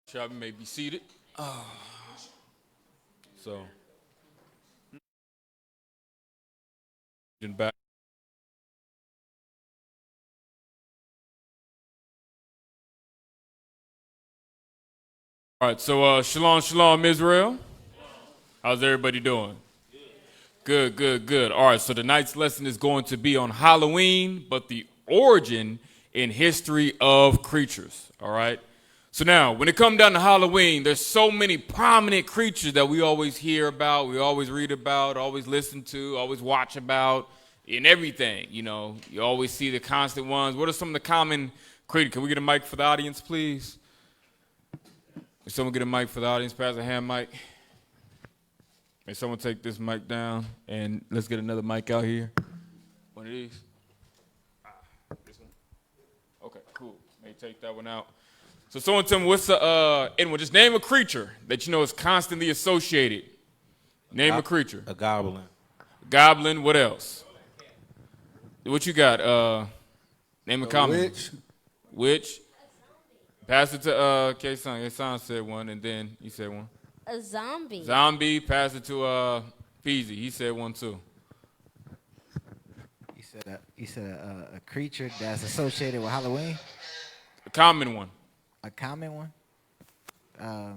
Shelby may be seated. So, in back. All right. So, shalom, shalom, Israel. How's everybody doing? Good, good, good. All right. So tonight's lesson is going to be on Halloween, but the origin and history of creatures. All right. So now, when it comes down to Halloween, there's so many prominent creatures that we always hear about, we always read about, always listen to, always watch about, and everything. You always see the constant ones. What are some of the common creatures? Can we get a mic for the audience, please? Can someone get a mic for the audience? Pass a hand mic. May someone take this mic down, and let's get another mic out here. One of these. This one. Okay, cool. May take that one out. So someone tell me what's anyone, just name a creature that you know is constantly associated. Name a creature. A goblin. Goblin, what else? What you got? Name a common. Witch. Witch. Pass it to K-Son. K-Son said one, and then you said one. A zombie. Zombie, pass it to Peasy. He said one too. You said a creature that's associated with Halloween. A common one. A common one. Let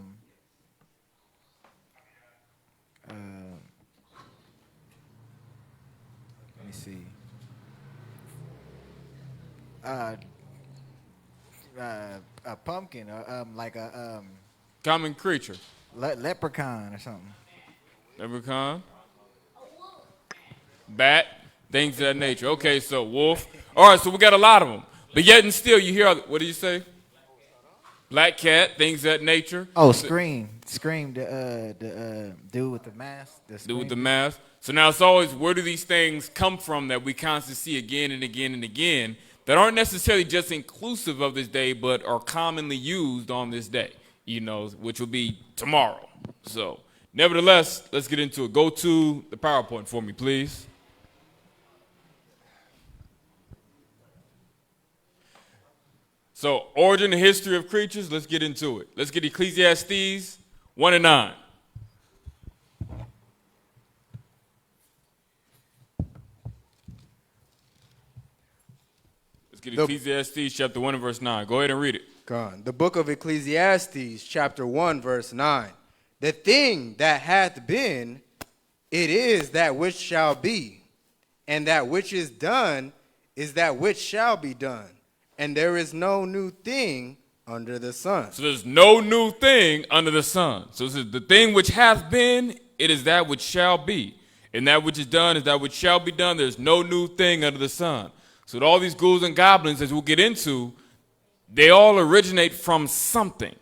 me see. A pumpkin, or like a Common creature. leprechaun or something. Leprechaun. Bat. Things of that nature. Okay, so wolf. All right, so we got a lot of them. But yet and still you hear, what did you say? Black cat, things of that nature. Oh, Scream. Scream, the dude with the mask. Do with the mask. So now it's always, where do these things come from that we constantly see again and again and again that aren't necessarily just inclusive of this day, but are commonly used on this day, which will be tomorrow. So nevertheless, let's get into it. Go to the PowerPoint for me, please. So origin and history of creatures, let's get into it. Let's get Ecclesiastes 1 and 9. Let's get Ecclesiastes chapter 1 and verse 9. Go ahead and read it. Gone. The book of Ecclesiastes, chapter 1, verse 9. The thing that hath been, it is that which shall be, and that which is done is that which shall be done. And there is no new thing under the sun. So there's no new thing under the sun. So this is the thing which hath been, it is that which shall be. And that which is done is that which shall be done. There's no new thing under the sun. So with all these ghouls and goblins, as we'll get into, they all originate from something.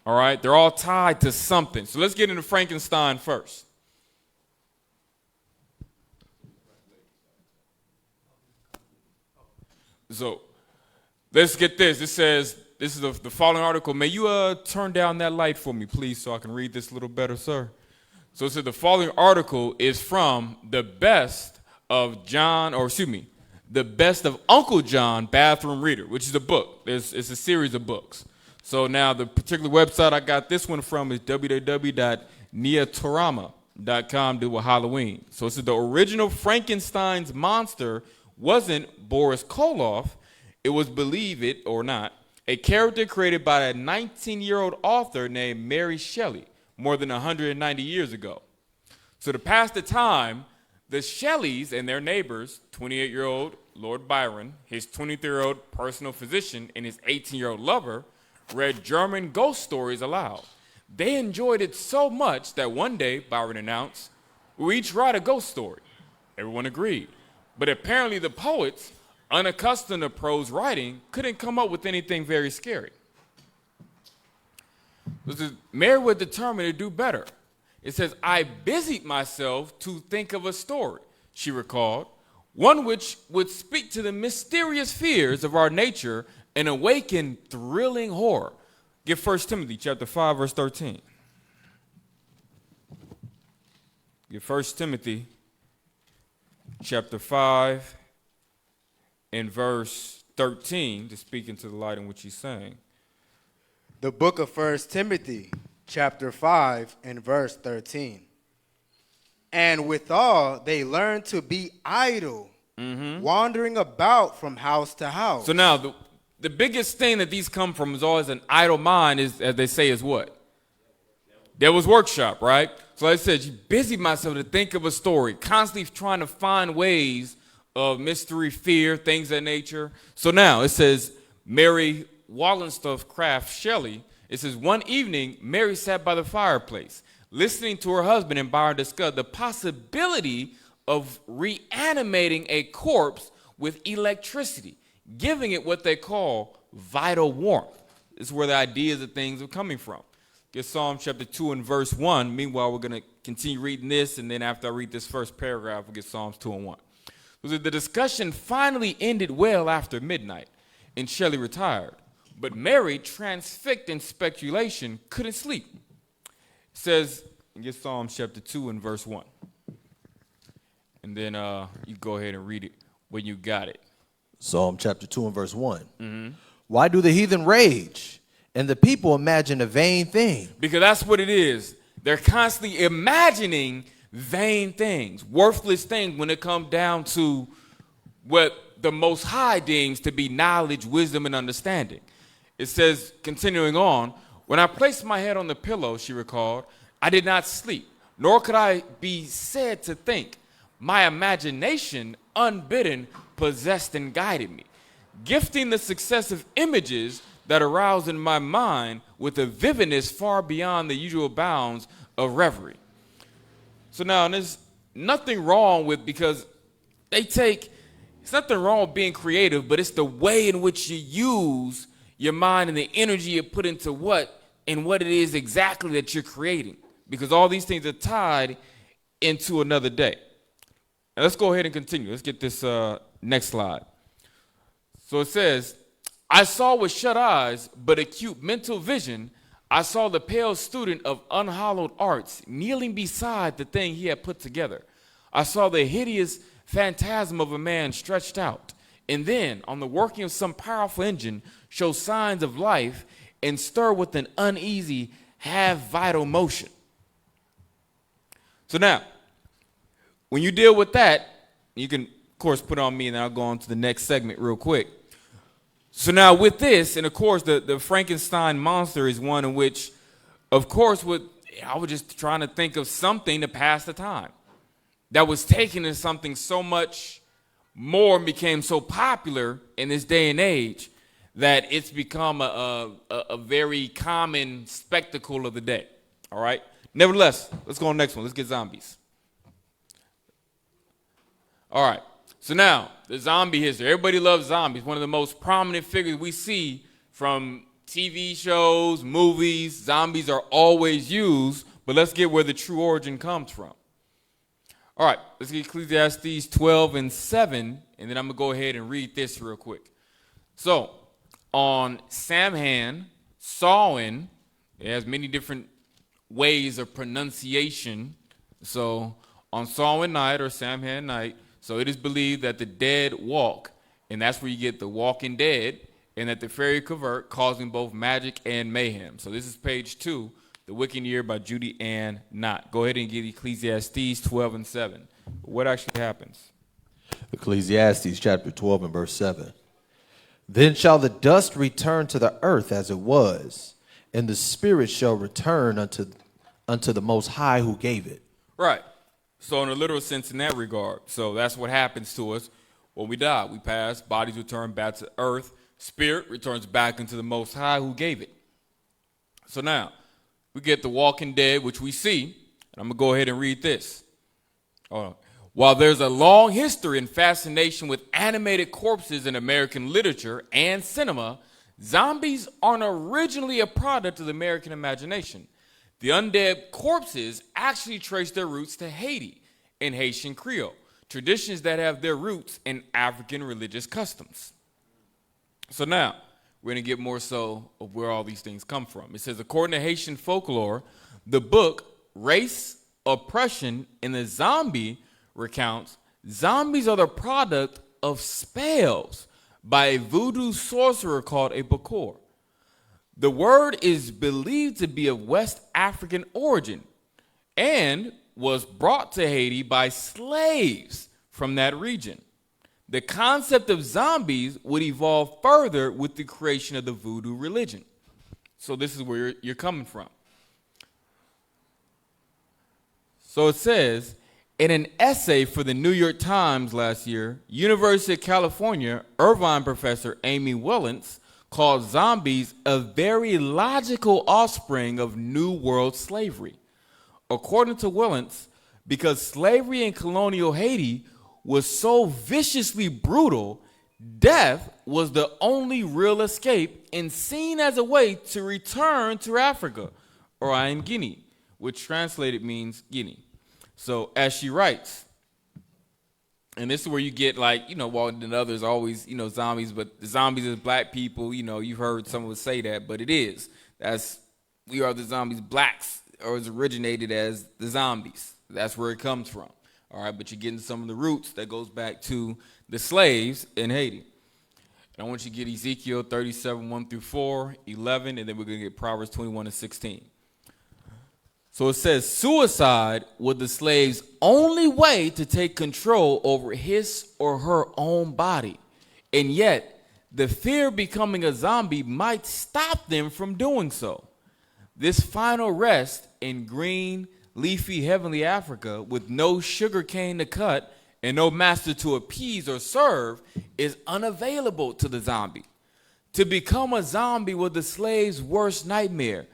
All right? They're all tied to something. So let's get into Frankenstein first. So let's get this. It says, this is the following article. May you turn down that light for me, please, so I can read this a little better, sir. So it says the following article is from the best of the best of Uncle John Bathroom Reader, which is a book. It's a series of books. So now the particular website I got this one from is www.neatorama.com with Halloween. So it says the original Frankenstein's monster wasn't Boris Karloff. It was, believe it or not, a character created by a 19-year-old author named Mary Shelley more than 190 years ago. So to pass the time, the Shelleys and their neighbors, 28-year-old Lord Byron, his 23-year-old personal physician, and his 18-year-old lover, read German ghost stories aloud. They enjoyed it so much that one day, Byron announced, "We each write a ghost story." Everyone agreed. But apparently the poets, unaccustomed to prose writing, couldn't come up with anything very scary. Mary was determined to do better. It says, "I busied myself to think of a story," she recalled, "one which would speak to the mysterious fears of our nature and awaken thrilling horror." Get 1 Timothy chapter 5, verse 13. Get 1 Timothy chapter 5 and verse 13 to speak into the light in which he's saying. The book of 1 Timothy, chapter 5, and verse 13. And withal, they learn to be idle, wandering about from house to house. So now, the biggest thing that these come from is always an idle mind, is, as they say, is what? Devil's workshop, right? So like I said, you busy myself to think of a story, constantly trying to find ways of mystery, fear, things of that nature. So now it says, Mary Wollstonecraft Craft Shelley, it says, one evening, Mary sat by the fireplace, listening to her husband and Byron discuss the possibility of reanimating a corpse with electricity, giving it what they call vital warmth. This is where the ideas of things are coming from. Get Psalm chapter 2 and verse 1. Meanwhile, we're going to continue reading this, and then after I read this first paragraph, we'll get Psalms 2 and 1. So the discussion finally ended well after midnight, and Shelley retired. But Mary, transfixed in speculation, couldn't sleep. It says, get Psalm chapter 2 and verse 1. And then you go ahead and read it when you got it. Psalm chapter 2 and verse 1. Why do the heathen rage and the people imagine a vain thing? Because that's what it is. They're constantly imagining vain things, worthless things when it comes down to what the Most High deems to be knowledge, wisdom, and understanding. It says, continuing on, when I placed my head on the pillow, she recalled, I did not sleep, nor could I be said to think. My imagination, unbidden, possessed and guided me, gifting the successive images that aroused in my mind with a vividness far beyond the usual bounds of reverie. So now there's nothing wrong with, because it's nothing wrong with being creative, but it's the way in which you use your mind and the energy you put into what it is exactly that you're creating. Because all these things are tied into another day. Now let's go ahead and continue. Let's get this next slide. So it says, I saw with shut eyes, but acute mental vision, I saw the pale student of unhallowed arts kneeling beside the thing he had put together. I saw the hideous phantasm of a man stretched out, and then, on the working of some powerful engine, show signs of life and stir with an uneasy, half-vital motion. So now, when you deal with that, you can, of course, put on me, and then I'll go on to the next segment real quick. So now with this, and of course, the Frankenstein monster is one in which, of course, I was just trying to think of something to pass the time that was taken as something so much more and became so popular in this day and age that it's become a very common spectacle of the day. All right? Nevertheless, let's go on to the next one. Let's get zombies. All right. So now, the zombie history. Everybody loves zombies. One of the most prominent figures we see from TV shows, movies. Zombies are always used, but let's get where the true origin comes from. All right, let's get Ecclesiastes 12 and 7, and then I'm going to go ahead and read this real quick. So, on Samhain, Samhain, it has many different ways of pronunciation. So, on Samhain night or Samhain night, so it is believed that the dead walk, and that's where you get the walking dead, and that the fairy convert, causing both magic and mayhem. So this is page 2, The Wiccan Year by Judy Ann Knott. Go ahead and get Ecclesiastes 12 and 7. What actually happens? Ecclesiastes chapter 12 and verse 7. Then shall the dust return to the earth as it was, and the spirit shall return unto the Most High who gave it. Right. So in a literal sense in that regard. So that's what happens to us when we die. We pass, bodies return back to earth, spirit returns back into the Most High who gave it. So now, we get the walking dead, which we see, and I'm going to go ahead and read this. While there's a long history and fascination with animated corpses in American literature and cinema, zombies aren't originally a product of the American imagination. The undead corpses actually trace their roots to Haiti and Haitian Creole, traditions that have their roots in African religious customs. So now, we're going to get more so of where all these things come from. It says, according to Haitian folklore, the book Race, Oppression, and the Zombie recounts, zombies are the product of spells by a voodoo sorcerer called a Bakor. The word is believed to be of West African origin and was brought to Haiti by slaves from that region. The concept of zombies would evolve further with the creation of the voodoo religion. So this is where you're coming from. So it says, in an essay for the New York Times last year, University of California, Irvine professor Amy Wellens called zombies a very logical offspring of New World slavery. According to Wellens, because slavery in colonial Haiti was so viciously brutal, death was the only real escape and seen as a way to return to Africa, or in Guinea, which translated means Guinea. So as she writes, and this is where you get like, Walton and others always, zombies, but the zombies is black people, you've heard some of us say that, but it is. We are the zombies. Blacks or is originated as the zombies. That's where it comes from. All right, but you're getting some of the roots that goes back to the slaves in Haiti. And I want you to get Ezekiel 37, 1 through 4, 11, and then we're going to get Proverbs 21 and 16. So it says, suicide was the slave's only way to take control over his or her own body. And yet, the fear of becoming a zombie might stop them from doing so. This final rest in green, leafy, heavenly Africa with no sugar cane to cut and no master to appease or serve is unavailable to the zombie. To become a zombie was the slave's worst nightmare.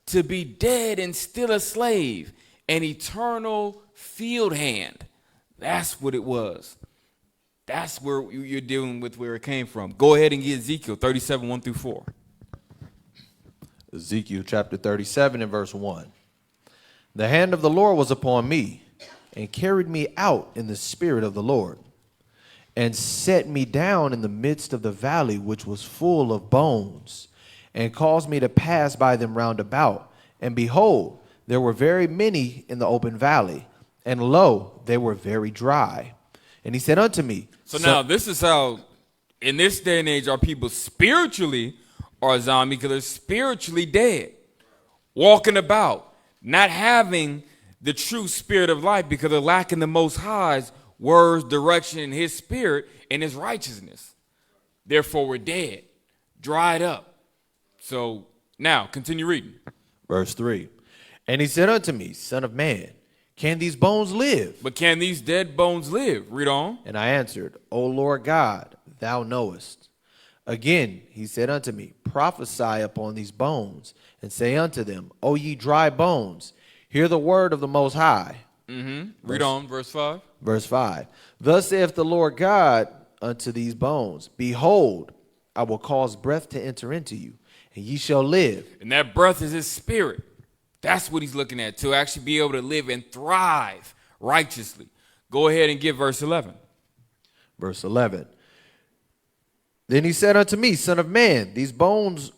To be dead and still a slave, an eternal field hand. That's what it was. That's where you're dealing with where it came from. Go ahead and get Ezekiel 37, 1 through 4. Ezekiel chapter 37 and verse 1. The hand of the Lord was upon me, and carried me out in the spirit of the Lord, and set me down in the midst of the valley which was full of bones, and caused me to pass by them round about. And behold, there were very many in the open valley, and lo, they were very dry. And he said unto me, So now this is how, in this day and age, our people spiritually are zombies because they're spiritually dead, walking about, not having the true spirit of life because they're lacking the Most High's words, direction, and his spirit and his righteousness. Therefore, we're dead, dried up. So now continue reading. Verse 3. And he said unto me, Son of man, can these bones live? But can these dead bones live? Read on. And I answered, O Lord God, thou knowest. Again he said unto me, Prophesy upon these bones, and say unto them, O ye dry bones, hear the word of the Most High. Read on, verse 5. Verse 5. Thus saith the Lord God unto these bones, Behold, I will cause breath to enter into you, and ye shall live. And that breath is his spirit. That's what he's looking at, to actually be able to live and thrive righteously. Go ahead and get verse 11. Verse 11. Then he said unto me, Son of man, these bones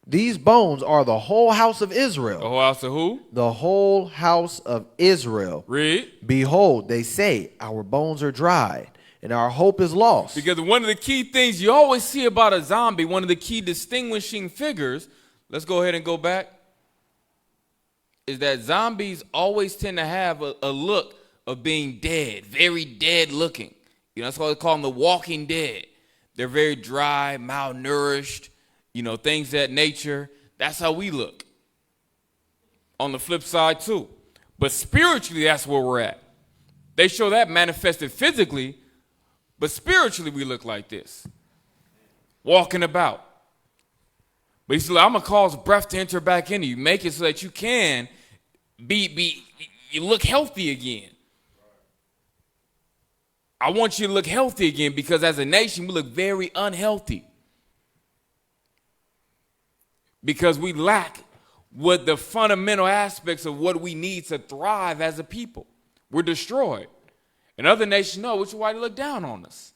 are the whole house of Israel. The whole house of who? The whole house of Israel. Read. Behold, they say, our bones are dried, and our hope is lost. Because one of the key things you always see about a zombie, one of the key distinguishing figures, let's go ahead and go back, is that zombies always tend to have a look of being dead, very dead looking. That's why they call them the walking dead. They're very dry, malnourished, things of that nature. That's how we look. On the flip side, too. But spiritually, that's where we're at. They show that manifested physically, but spiritually, we look like this, walking about. But he said, I'm going to cause breath to enter back into you. Make it so that you can you look healthy again. I want you to look healthy again because as a nation, we look very unhealthy. Because we lack what the fundamental aspects of what we need to thrive as a people. We're destroyed. And other nations know, which is why they look down on us.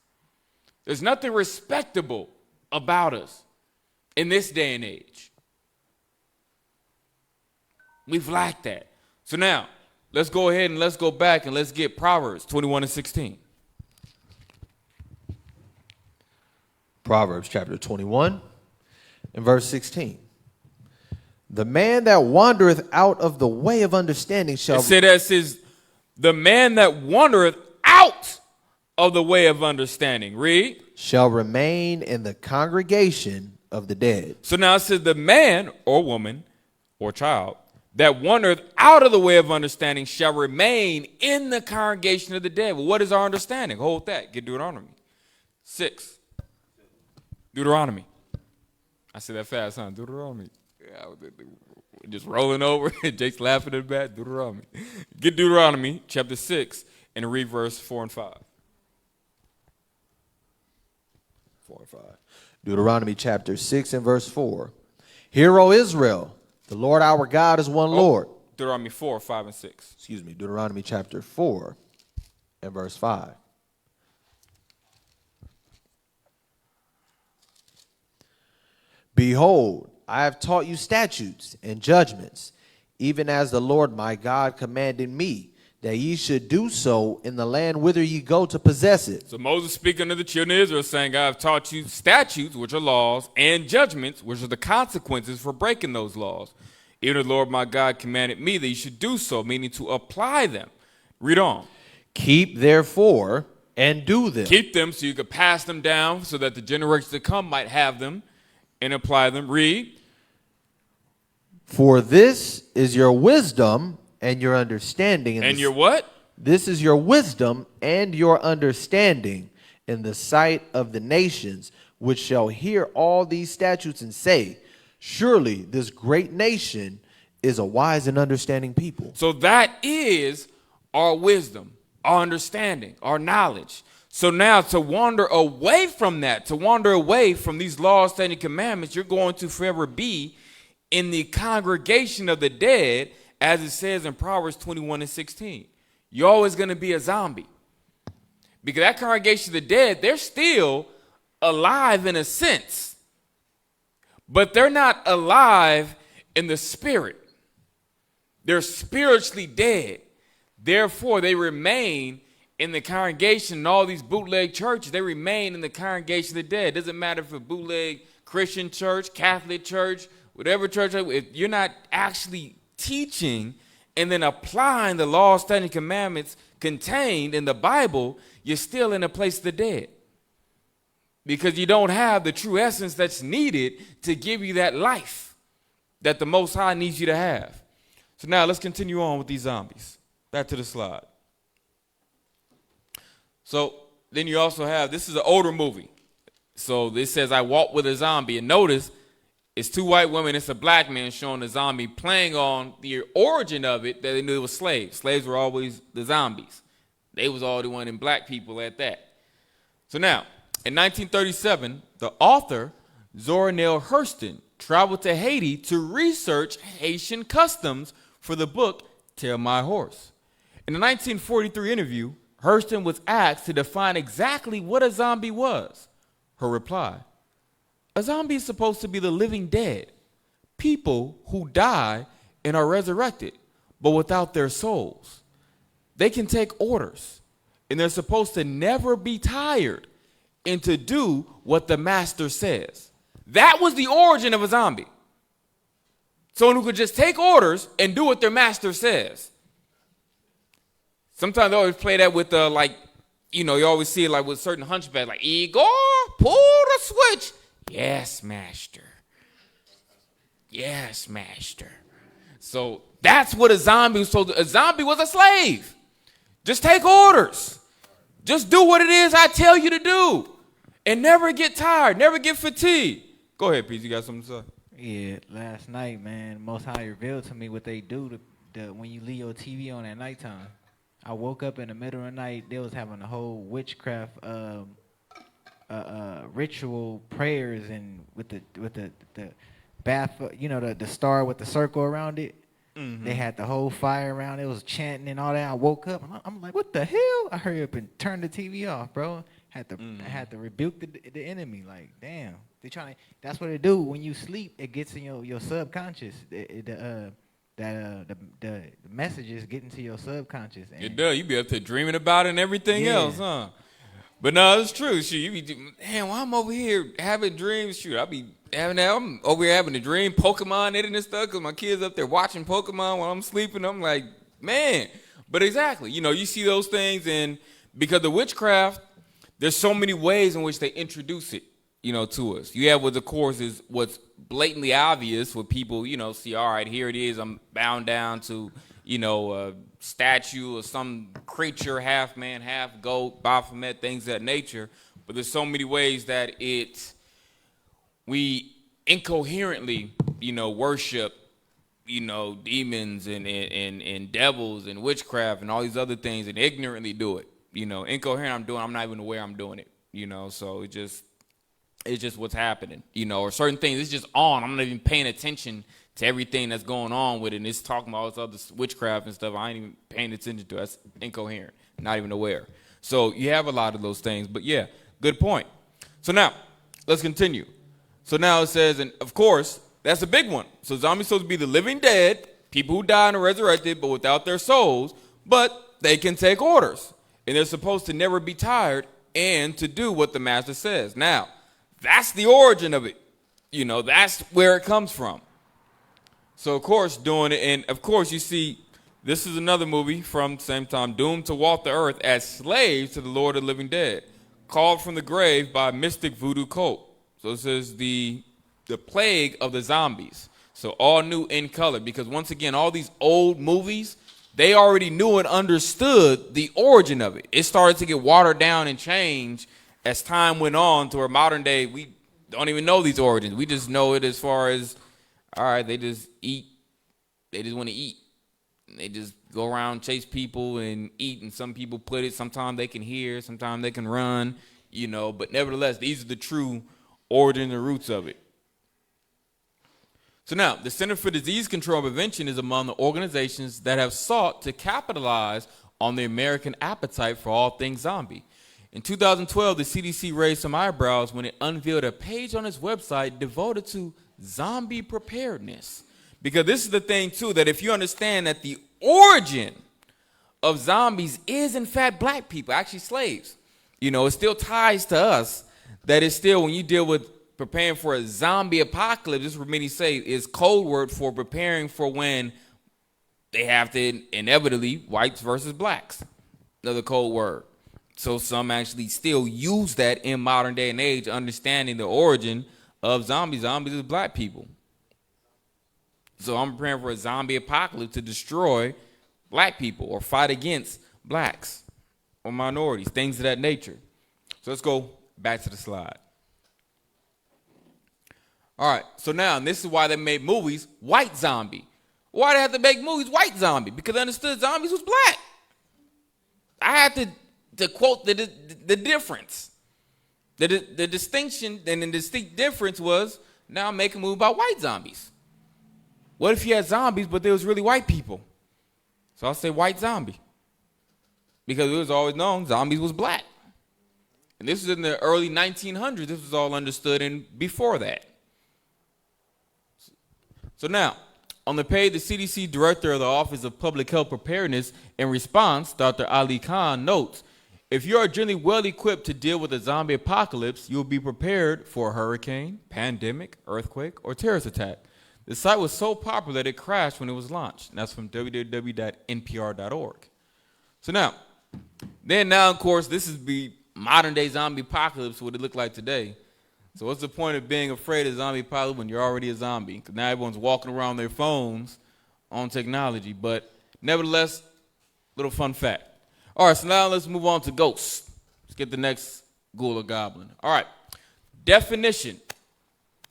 There's nothing respectable about us in this day and age. We've lacked that. So now, let's go ahead and let's go back and let's get Proverbs 21 and 16. Proverbs chapter 21 and verse 16. The man that wandereth out of the way of understanding shall It said that says the man that wandereth out of the way of understanding. Read. shall remain in the congregation of the dead. So now it says the man or woman or child that wandereth out of the way of understanding shall remain in the congregation of the dead. Well, what is our understanding? Hold that. Get Deuteronomy 6. Deuteronomy. I said that fast, huh? Deuteronomy. Yeah, just rolling over. Jake's laughing at the back. Deuteronomy. Get Deuteronomy chapter 6 and read verse 4 and 5. 4 and 5. Deuteronomy chapter 6 and verse 4. Hear, O Israel, the Lord our God is one Lord. Deuteronomy 4, 5, and 6. Excuse me, Deuteronomy chapter 4 and verse 5. Behold, I have taught you statutes and judgments, even as the Lord my God commanded me, that ye should do so in the land whither ye go to possess it. So Moses speaking to the children of Israel, saying, I have taught you statutes, which are laws, and judgments, which are the consequences for breaking those laws. Even the Lord my God commanded me that you should do so, meaning to apply them. Read on. Keep therefore and do them. Keep them so you could pass them down so that the generations to come might have them and apply them. Read. For this is your wisdom and your understanding. And your what? This is your wisdom and your understanding in the sight of the nations, which shall hear all these statutes and say, surely this great nation is a wise and understanding people. So that is our wisdom, our understanding, our knowledge. So now to wander away from that, to wander away from these laws, statutes, and commandments, you're going to forever be in the congregation of the dead, as it says in Proverbs 21 and 16. You're always going to be a zombie. Because that congregation of the dead, they're still alive in a sense. But they're not alive in the spirit. They're spiritually dead. Therefore, they remain in the congregation. And all these bootleg churches, they remain in the congregation of the dead. It doesn't matter if it's a bootleg Christian church, Catholic church, whatever church, if you're not actually teaching and then applying the law, statutes, and commandments contained in the Bible, you're still in a place of the dead. Because you don't have the true essence that's needed to give you that life that the Most High needs you to have. So now let's continue on with these zombies. Back to the slide. So then you also have, this is an older movie. So this says, I walk with a zombie. And notice, it's two white women, it's a black man showing the zombie, playing on the origin of it, that they knew it was slaves. Slaves were always the zombies. They was all the one in black people at that. So now, in 1937, the author, Zora Neale Hurston, traveled to Haiti to research Haitian customs for the book, Tell My Horse. In a 1943 interview, Hurston was asked to define exactly what a zombie was. Her reply, a zombie is supposed to be the living dead, people who die and are resurrected, but without their souls. They can take orders, and they're supposed to never be tired and to do what the master says. That was the origin of a zombie. Someone who could just take orders and do what their master says. Sometimes they always play that with you always see it like with certain hunchbacks, like, Igor, pull the switch. Yes, master. Yes, master. So that's what a zombie was told. A zombie was a slave. Just take orders. Just do what it is I tell you to do. And never get tired, never get fatigued. Go ahead, Pete. You got something to say? Yeah, last night, man, Most High revealed to me what they do when you leave your TV on at nighttime. I woke up in the middle of the night. They was having a whole witchcraft ritual prayers and with the bath, the star with the circle around it. Mm-hmm. They had the whole fire around. It was chanting and all that. I woke up and I'm like, what the hell? I hurry up and turn the TV off, bro. I had to rebuke the enemy. Like, damn, they trying to. That's what it do when you sleep. It gets in your subconscious. The messages get into your subconscious. And it does. You be up to dreaming about it and everything else, huh? But no, it's true. Shoot, you be, damn, why I'm over here having dreams? Shoot, I'm over here having a dream, Pokemon it and stuff, because my kids up there watching Pokemon while I'm sleeping. I'm like, man. But exactly, you see those things, and because of witchcraft, there's so many ways in which they introduce it, to us. You have what, of course, is what's blatantly obvious, what people, see, all right, here it is, I'm bound down to, a statue or some creature, half man, half goat, Baphomet, things of that nature. But there's so many ways that we incoherently, worship, demons and devils and witchcraft and all these other things, and ignorantly do it. Incoherent, I'm not even aware I'm doing it. So it's just what's happening. Or certain things, it's just on. I'm not even paying attention to everything that's going on with it. And it's talking about all this other witchcraft and stuff I ain't even paying attention to. That's incoherent, not even aware. So you have a lot of those things. But yeah, good point. So now, let's continue. So now it says, and of course, that's a big one. So zombies supposed to be the living dead, people who die and are resurrected, but without their souls, but they can take orders. And they're supposed to never be tired and to do what the master says. Now, that's the origin of it. That's where it comes from. So, of course, doing it, and of course, you see, this is another movie from the same time, doomed to walk the earth as slaves to the Lord of the living dead, called from the grave by a mystic voodoo cult. So this is the plague of the zombies. So all new in color, because once again, all these old movies, they already knew and understood the origin of it. It started to get watered down and changed as time went on to where modern day, we don't even know these origins. We just know it as far as, all right, they just eat. They just want to eat. They just go around, chase people and eat. And some people put it, sometimes they can hear, sometimes they can run, But nevertheless, these are the true origin and roots of it. So now, the Center for Disease Control and Prevention is among the organizations that have sought to capitalize on the American appetite for all things zombie. In 2012, the CDC raised some eyebrows when it unveiled a page on its website devoted to zombie preparedness. Because this is the thing, too, that if you understand that the origin of zombies is, in fact, black people, actually slaves. It still ties to us that it's still, when you deal with preparing for a zombie apocalypse, this is what many say is code word for preparing for when they have to inevitably whites versus blacks. Another code word. So some actually still use that in modern day and age, understanding the origin of zombies. Zombies is black people. So I'm preparing for a zombie apocalypse to destroy black people or fight against blacks or minorities, things of that nature. So let's go back to the slide. All right, so now, and this is why they made movies white zombie. Why they have to make movies white zombie? Because they understood zombies was black. I had to quote the difference. The distinction and the distinct difference was, now I'm making a movie about white zombies. What if you had zombies, but there was really white people? So I'll say white zombie. Because it was always known zombies was black. And this was in the early 1900s. This was all understood and before that. So now, on the page, the CDC director of the Office of Public Health Preparedness, in response, Dr. Ali Khan notes, if you are generally well equipped to deal with a zombie apocalypse, you will be prepared for a hurricane, pandemic, earthquake, or terrorist attack. The site was so popular that it crashed when it was launched. And that's from www.npr.org. So now, of course, this is the modern day zombie apocalypse, what it look like today. So what's the point of being afraid of zombie apocalypse when you're already a zombie? Because now everyone's walking around their phones on technology. But nevertheless, little fun fact. All right, so now let's move on to ghosts. Let's get the next ghoul or goblin. All right, definition.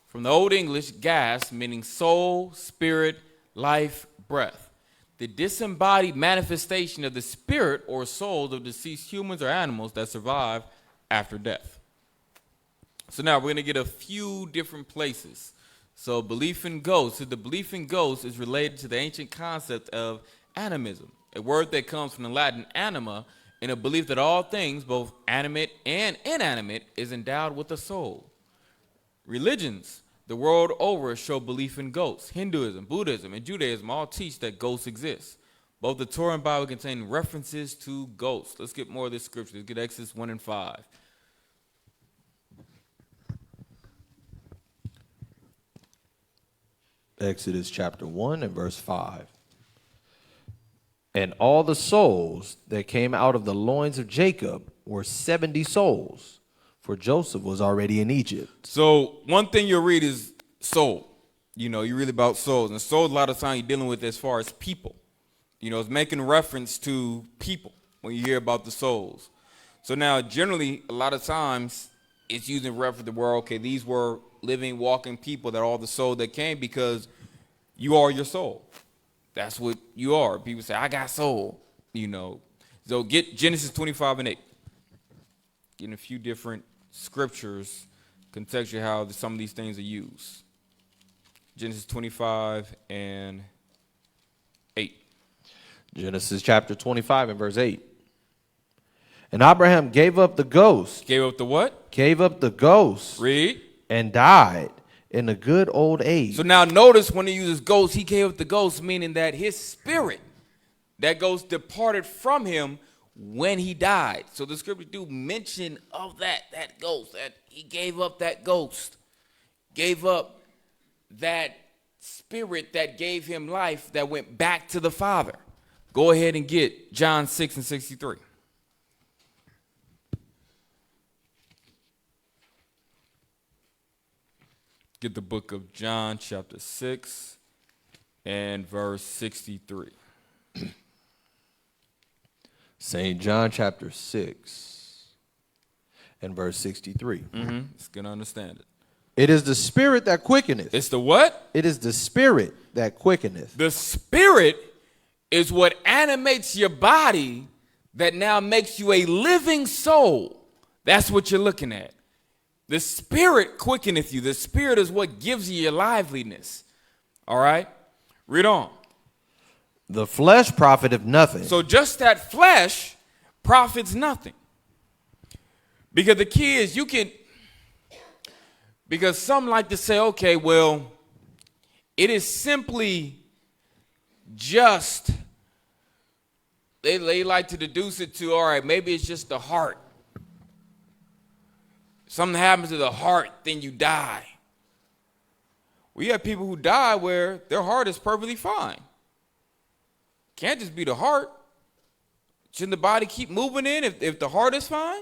From the Old English, gas, meaning soul, spirit, life, breath. The disembodied manifestation of the spirit or souls of deceased humans or animals that survive after death. So now we're going to get a few different places. So belief in ghosts. So the belief in ghosts is related to the ancient concept of animism, a word that comes from the Latin anima, and a belief that all things, both animate and inanimate, is endowed with a soul. Religions the world over show belief in ghosts. Hinduism, Buddhism, and Judaism all teach that ghosts exist. Both the Torah and Bible contain references to ghosts. Let's get more of this scripture. Let's get Exodus 1 and 5. Exodus chapter 1 and verse 5. And all the souls that came out of the loins of Jacob were 70 souls, for Joseph was already in Egypt. So one thing you'll read is soul. You know, you read about souls. And souls, a lot of times you're dealing with as far as people. You know, it's making reference to people when you hear about the souls. So now, generally, a lot of times it's using reference to where, okay, these were living, walking people that are the soul that came, because you are your soul. That's what you are. People say, I got soul, you know. So get Genesis 25 and 8. Getting a few different scriptures, contextually how some of these things are used. Genesis 25 and 8. Genesis chapter 25 and verse 8. And Abraham gave up the ghost. Gave up the what? Gave up the ghost. Read. And died in a good old age. So now notice when he uses ghost, he gave up the ghost, meaning that his spirit, that ghost departed from him when he died. So the scripture do mention of that ghost, that he gave up that ghost, gave up that spirit that gave him life, that went back to the Father. Go ahead and get John 6 and 63. Get the book of John chapter 6 and verse 63. St. John chapter 6 and verse 63. It's going to understand it. It is the spirit that quickeneth. It's the what? It is the spirit that quickeneth. The spirit is what animates your body that now makes you a living soul. That's what you're looking at. The spirit quickeneth you. The spirit is what gives you your liveliness. All right? Read on. The flesh profiteth nothing. So just that flesh profits nothing. Because the key is because some like to say, okay, well, it is simply just, they like to deduce it to, all right, maybe it's just the heart. Something happens to the heart, then you die. We have people who die where their heart is perfectly fine. Can't just be the heart. Shouldn't the body keep moving in if the heart is fine?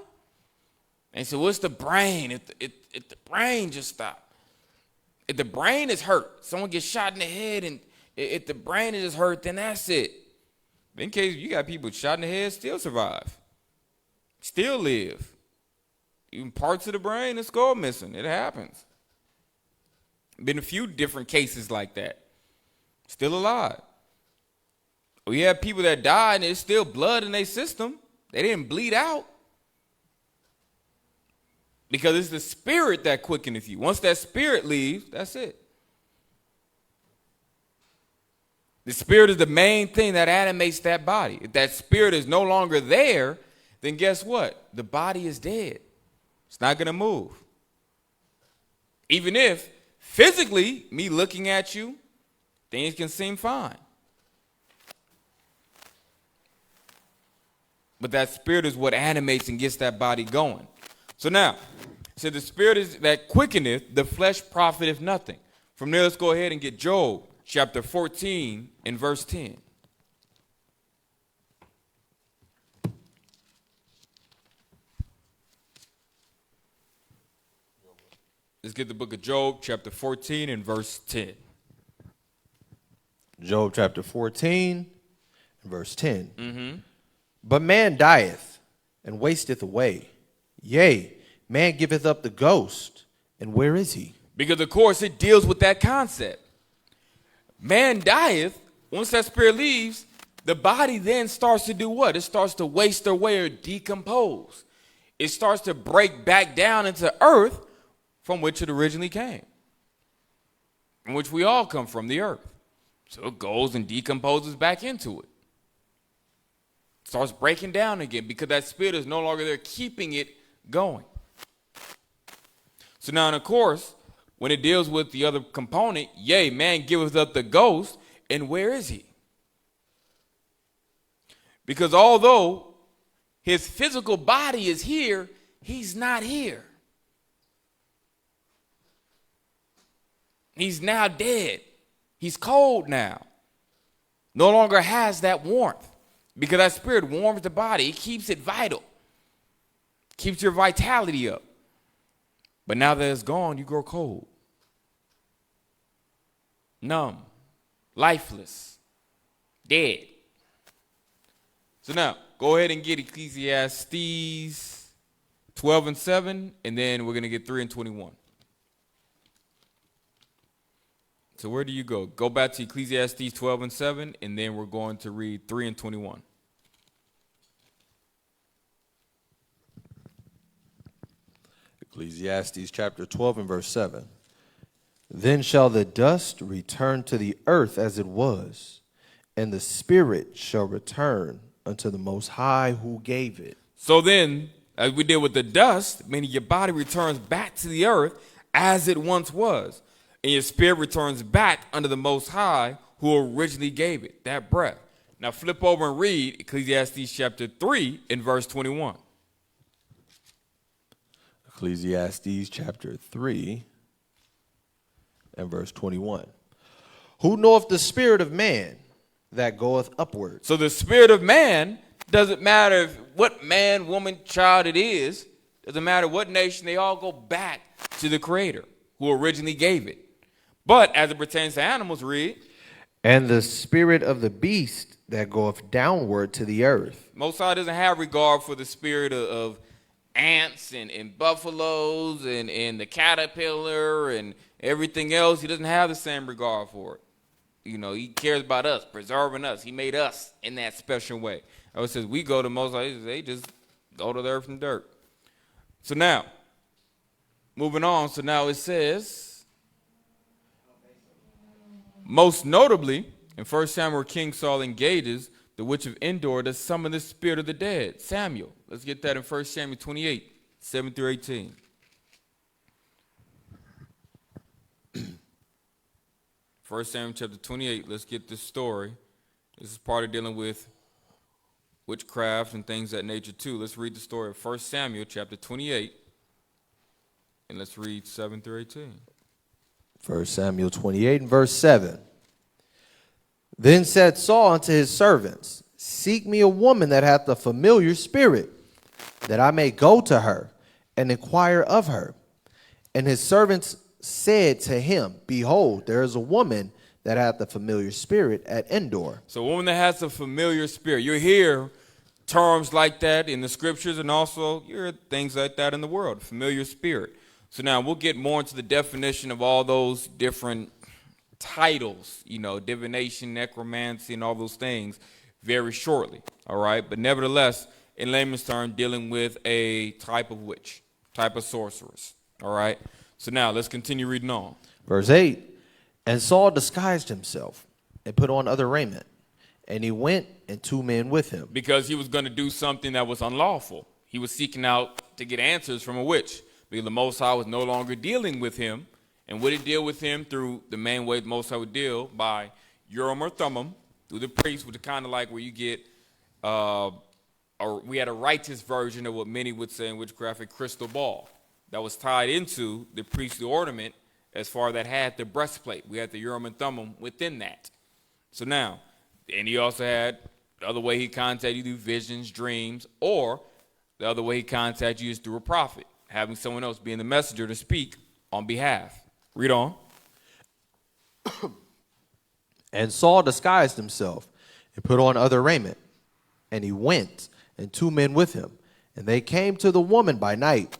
And so what's the brain? If the brain just stopped. If the brain is hurt, someone gets shot in the head, and if the brain is just hurt, then that's it. In case you got people shot in the head, still survive. Still live. Even parts of the brain, the skull missing. It happens. Been a few different cases like that. Still alive. We have people that died and there's still blood in their system. They didn't bleed out. Because it's the spirit that quickeneth you. Once that spirit leaves, that's it. The spirit is the main thing that animates that body. If that spirit is no longer there, then guess what? The body is dead. It's not going to move. Even if physically, me looking at you, things can seem fine. But that spirit is what animates and gets that body going. So now, so the spirit is that quickeneth, the flesh profiteth nothing. From there, let's go ahead and get Job chapter 14 and verse 10. Let's get the book of Job chapter 14 and verse 10. Job chapter 14 and verse 10. But man dieth and wasteth away. Yea, man giveth up the ghost, and where is he? Because, of course, it deals with that concept. Man dieth, once that spirit leaves, the body then starts to do what? It starts to waste away or decompose. It starts to break back down into earth from which it originally came, from which we all come from, the earth. So it goes and decomposes back into it. Starts breaking down again because that spirit is no longer there keeping it going. So now, and of course, when it deals with the other component, yea, man giveth up the ghost, and where is he? Because although his physical body is here, he's not here. He's now dead. He's cold now. No longer has that warmth because that spirit warms the body. It keeps it vital, keeps your vitality up. But now that it's gone, you grow cold, numb, lifeless, dead. So now, go ahead and get Ecclesiastes 12 and 7, and then we're going to get 3 and 21. So where do you go? Go back to Ecclesiastes 12 and 7, and then we're going to read 3 and 21. Ecclesiastes chapter 12 and verse 7. Then shall the dust return to the earth as it was, and the spirit shall return unto the Most High who gave it. So then, as we did with the dust, meaning your body returns back to the earth as it once was, and your spirit returns back under the Most High who originally gave it, that breath. Now flip over and read Ecclesiastes chapter 3 and verse 21. Ecclesiastes chapter 3 and verse 21. Who knoweth the spirit of man that goeth upward? So the spirit of man, doesn't matter what man, woman, child it is, doesn't matter what nation, they all go back to the Creator who originally gave it. But as it pertains to animals, read. And the spirit of the beast that goeth downward to the earth. Most High doesn't have regard for the spirit of ants and buffaloes and the caterpillar and everything else. He doesn't have the same regard for it. You know, he cares about us, preserving us. He made us in that special way. It says we go to Most High, they just go to the earth and dirt. So now, moving on. So now it says, most notably, in 1 Samuel, King Saul engages the witch of Endor to summon the spirit of the dead, Samuel. Let's get that in 1 Samuel 28, 7 through 18. First Samuel chapter 28, let's get this story. This is part of dealing with witchcraft and things of that nature too. Let's read the story of 1 Samuel chapter 28, and let's read 7 through 18. 1 Samuel 28 and verse 7. Then said Saul unto his servants, Seek me a woman that hath a familiar spirit, that I may go to her and inquire of her. And his servants said to him, Behold, there is a woman that hath a familiar spirit at Endor. So a woman that has a familiar spirit. You hear terms like that in the scriptures, and also you hear things like that in the world, familiar spirit. So now we'll get more into the definition of all those different titles, you know, divination, necromancy, and all those things very shortly, all right? But nevertheless, in layman's term, dealing with a type of witch, type of sorceress, all right? So now let's continue reading on. Verse 8. And Saul disguised himself and put on other raiment, and he went and 2 men with him. Because he was going to do something that was unlawful. He was seeking out to get answers from a witch. Because the Most High was no longer dealing with him. And would he deal with him through the main way the Most High would deal? By Urim or Thummim, through the priest, which is kind of like where you get, we had a righteous version of what many would say in witchcraft, a crystal ball that was tied into the priestly ornament as far that had the breastplate. We had the Urim and Thummim within that. So now, and he also had the other way he contacted you through visions, dreams, or the other way he contacted you is through a prophet, having someone else being the messenger to speak on behalf. Read on. And Saul disguised himself and put on other raiment. And he went, and 2 men with him. And they came to the woman by night.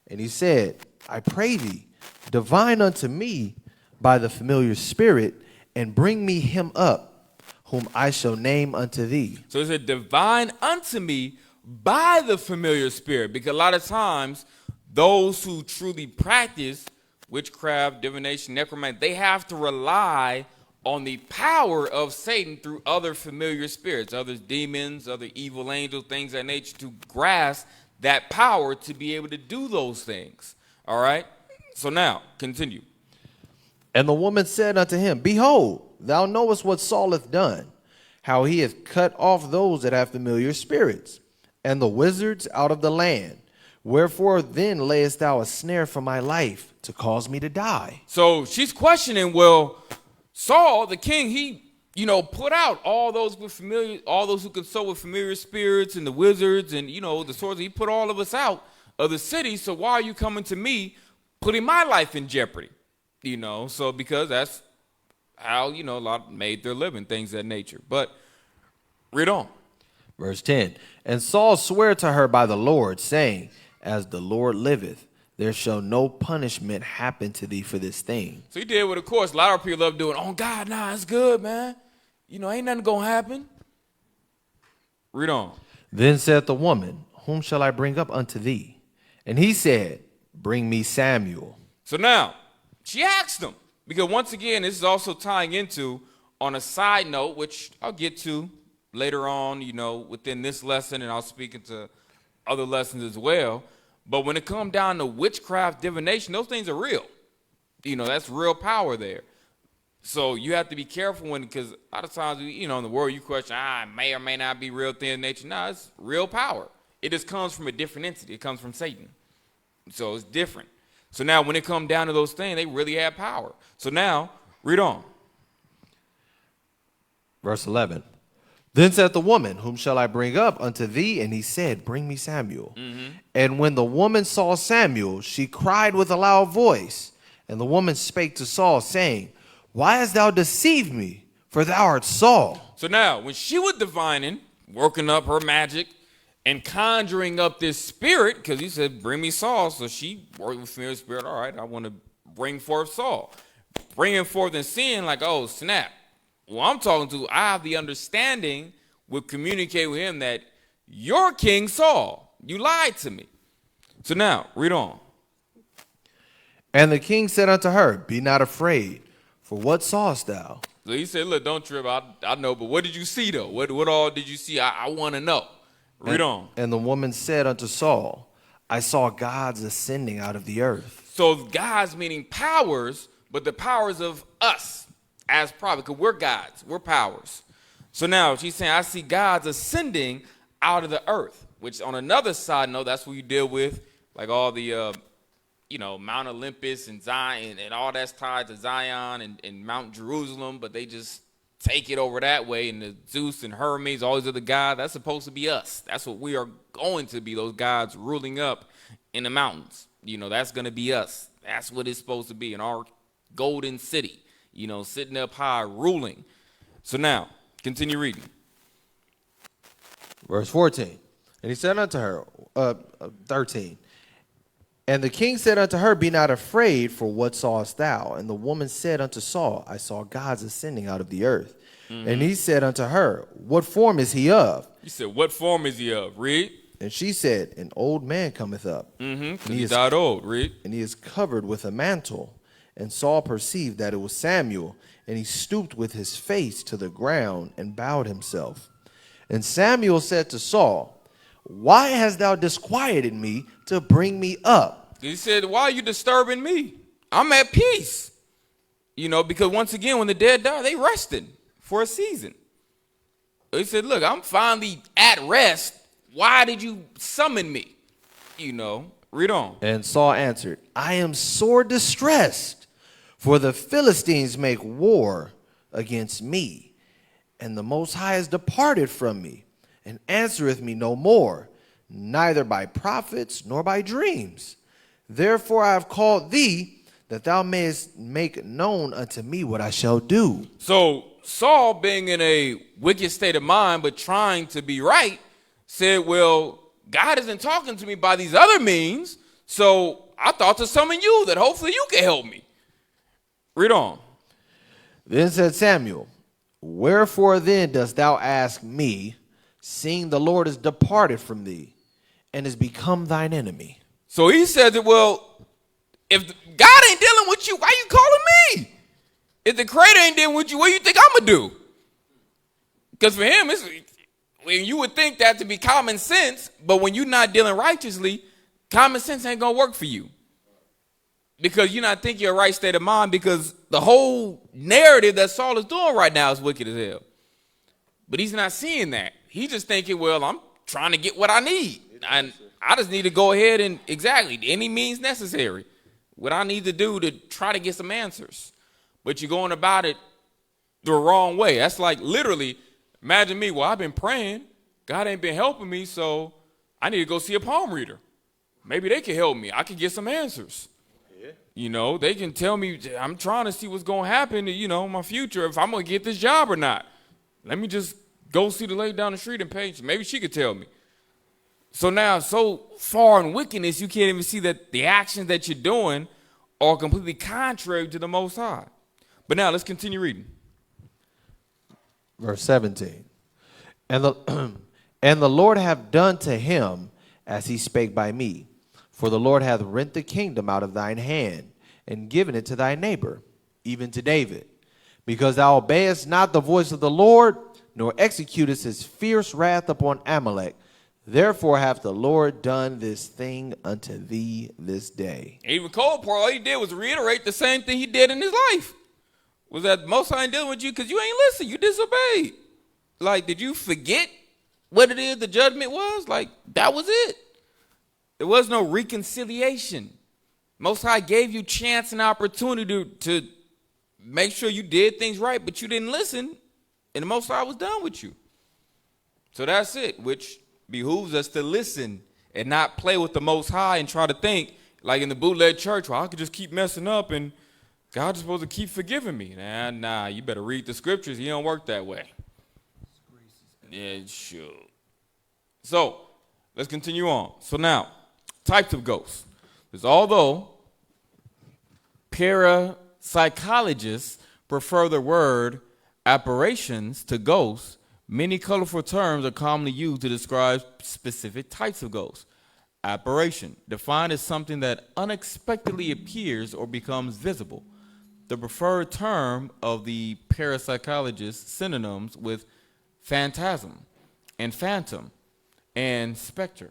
And he said, I pray thee, divine unto me by the familiar spirit, and bring me him up, whom I shall name unto thee. So it said, divine unto me by the familiar spirit. Because a lot of times, those who truly practice witchcraft, divination, necromancy, they have to rely on the power of Satan through other familiar spirits, other demons, other evil angels, things of that nature, to grasp that power to be able to do those things. All right? So now, continue. And the woman said unto him, Behold, thou knowest what Saul hath done, how he hath cut off those that have familiar spirits, and the wizards out of the land. Wherefore then layest thou a snare for my life, to cause me to die? So she's questioning, well, Saul, the king, he, put out all those who consult with familiar spirits and the wizards and, the swords. He put all of us out of the city. So why are you coming to me, putting my life in jeopardy? So because that's how, a lot made their living, things of that nature. But read on. Verse 10. And Saul sware to her by the Lord, saying, as the Lord liveth, there shall no punishment happen to thee for this thing. So he did what, of course, a lot of people love doing. Oh, God, nah, it's good, man. Ain't nothing going to happen. Read on. Then said the woman, whom shall I bring up unto thee? And he said, bring me Samuel. So now, she asked him. Because once again, this is also tying into, on a side note, which I'll get to later on, within this lesson, and I'll speak into other lessons as well. But when it comes down to witchcraft, divination, those things are real. That's real power there. So you have to be careful because a lot of times, in the world, you question, it may or may not be real thing in nature. No, it's real power. It just comes from a different entity. It comes from Satan. So it's different. So now when it comes down to those things, they really have power. So now, read on. Verse 11. Then said the woman, whom shall I bring up unto thee? And he said, bring me Samuel. Mm-hmm. And when the woman saw Samuel, she cried with a loud voice. And the woman spake to Saul, saying, why hast thou deceived me? For thou art Saul. So now, when she was divining, working up her magic, and conjuring up this spirit, because he said, bring me Saul. So she worked with familiar spirit. All right, I want to bring forth Saul. Bringing forth and seeing like, oh, snap. Well, I'm talking to, I have the understanding, would communicate with him that you're King Saul. You lied to me. So now, read on. And the king said unto her, be not afraid, for what sawest thou? So he said, look, don't trip. I know, but what did you see, though? What all did you see? I want to know. Read on. And the woman said unto Saul, I saw gods ascending out of the earth. So gods meaning powers, but the powers of us. As prophets, because we're gods, we're powers. So now she's saying, I see gods ascending out of the earth, which on another side note, that's what you deal with, like all the, Mount Olympus and Zion and all that's tied to Zion and Mount Jerusalem, but they just take it over that way. And the Zeus and Hermes, all these other gods, that's supposed to be us. That's what we are going to be, those gods ruling up in the mountains. That's going to be us. That's what it's supposed to be in our golden city. Sitting up high, ruling. So now, continue reading. Verse 14. And he said unto her, 13. And the king said unto her, be not afraid, for what sawest thou? And the woman said unto Saul, I saw gods ascending out of the earth. Mm-hmm. And he said unto her, what form is he of? He said, what form is he of? Read. And she said, an old man cometh up. Mm-hmm. He died old. Read. And he is covered with a mantle. And Saul perceived that it was Samuel, and he stooped with his face to the ground and bowed himself. And Samuel said to Saul, why hast thou disquieted me to bring me up? He said, why are you disturbing me? I'm at peace. Because once again, when the dead die, they rested for a season. He said, look, I'm finally at rest. Why did you summon me? Read on. And Saul answered, I am sore distressed. For the Philistines make war against me, and the Most High has departed from me, and answereth me no more, neither by prophets nor by dreams. Therefore I have called thee, that thou mayest make known unto me what I shall do. So Saul, being in a wicked state of mind, but trying to be right, said, well, God isn't talking to me by these other means, so I thought to summon you, that hopefully you can help me. Read on. Then said Samuel, wherefore then dost thou ask me, seeing the Lord is departed from thee, and is become thine enemy? So he says that, well, if God ain't dealing with you, why you calling me? If the Creator ain't dealing with you, what do you think I'm going to do? Because for him, when you would think that to be common sense, but when you're not dealing righteously, common sense ain't going to work for you. Because you're not thinking your right state of mind, because the whole narrative that Saul is doing right now is wicked as hell. But he's not seeing that. He's just thinking, well, I'm trying to get what I need. And I just need to go ahead and, exactly, any means necessary, what I need to do to try to get some answers. But you're going about it the wrong way. That's like literally, imagine me, well, I've been praying. God ain't been helping me, so I need to go see a palm reader. Maybe they can help me. I can get some answers. Yeah. You know, they can tell me, I'm trying to see what's going to happen, you know, in my future, if I'm going to get this job or not. Let me just go see the lady down the street and pay. Maybe she could tell me. So now, so far in wickedness, you can't even see that the actions that you're doing are completely contrary to the Most High. But now let's continue reading. Verse 17. And the Lord have done to him as he spake by me. For the Lord hath rent the kingdom out of thine hand, and given it to thy neighbor, even to David. Because thou obeyest not the voice of the Lord, nor executest his fierce wrath upon Amalek. Therefore hath the Lord done this thing unto thee this day. Even Cole, all he did was reiterate the same thing he did in his life. Was that Most High ain't dealing with you because you ain't listen, you disobeyed. Like, did you forget what it is the judgment was? Like, that was it. There was no reconciliation. Most High gave you chance and opportunity to make sure you did things right, but you didn't listen, and the Most High was done with you. So that's it, which behooves us to listen and not play with the Most High and try to think, like in the bootleg church, well, I could just keep messing up and God's supposed to keep forgiving me. Nah, you better read the scriptures. He don't work that way. Yeah, sure. So, let's continue on. So now, types of ghosts. Because although parapsychologists prefer the word apparitions to ghosts, many colorful terms are commonly used to describe specific types of ghosts. Apparition, defined as something that unexpectedly appears or becomes visible. The preferred term of the parapsychologists synonyms with phantasm and phantom and specter.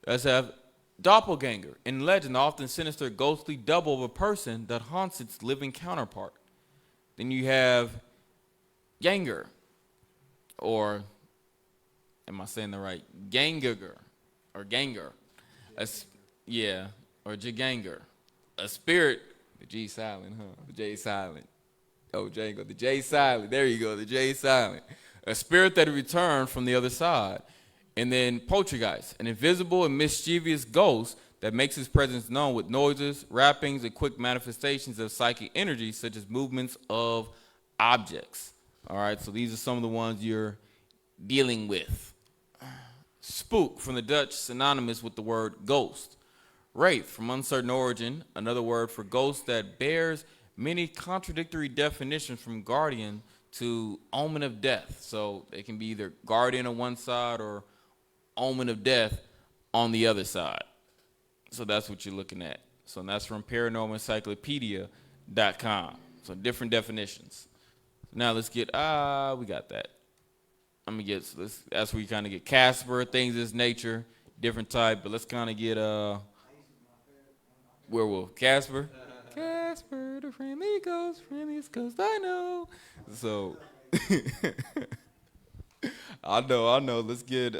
Let's have doppelganger. In legend, the often sinister ghostly double of a person that haunts its living counterpart. Then you have ganger, or am I saying the right? Gangager, or ganger. Yeah, or Jaganger. A spirit, the G silent, huh? The J silent. Oh, Django, the J silent. There you go, the J silent. A spirit that returned from the other side. And then poltergeist, an invisible and mischievous ghost that makes his presence known with noises, rappings, and quick manifestations of psychic energy, such as movements of objects. All right, so these are some of the ones you're dealing with. Spook, from the Dutch, synonymous with the word ghost. Wraith, from uncertain origin, another word for ghost that bears many contradictory definitions, from guardian to omen of death. So it can be either guardian on one side or omen of death on the other side. So that's what you're looking at. So that's from paranormalencyclopedia.com. So different definitions. Now let's get, we got that. That's where you kind of get Casper, things of this nature, different type, but let's kind of get werewolf. Casper, the friendly ghost, friendliest ghost I know. So I know. Let's get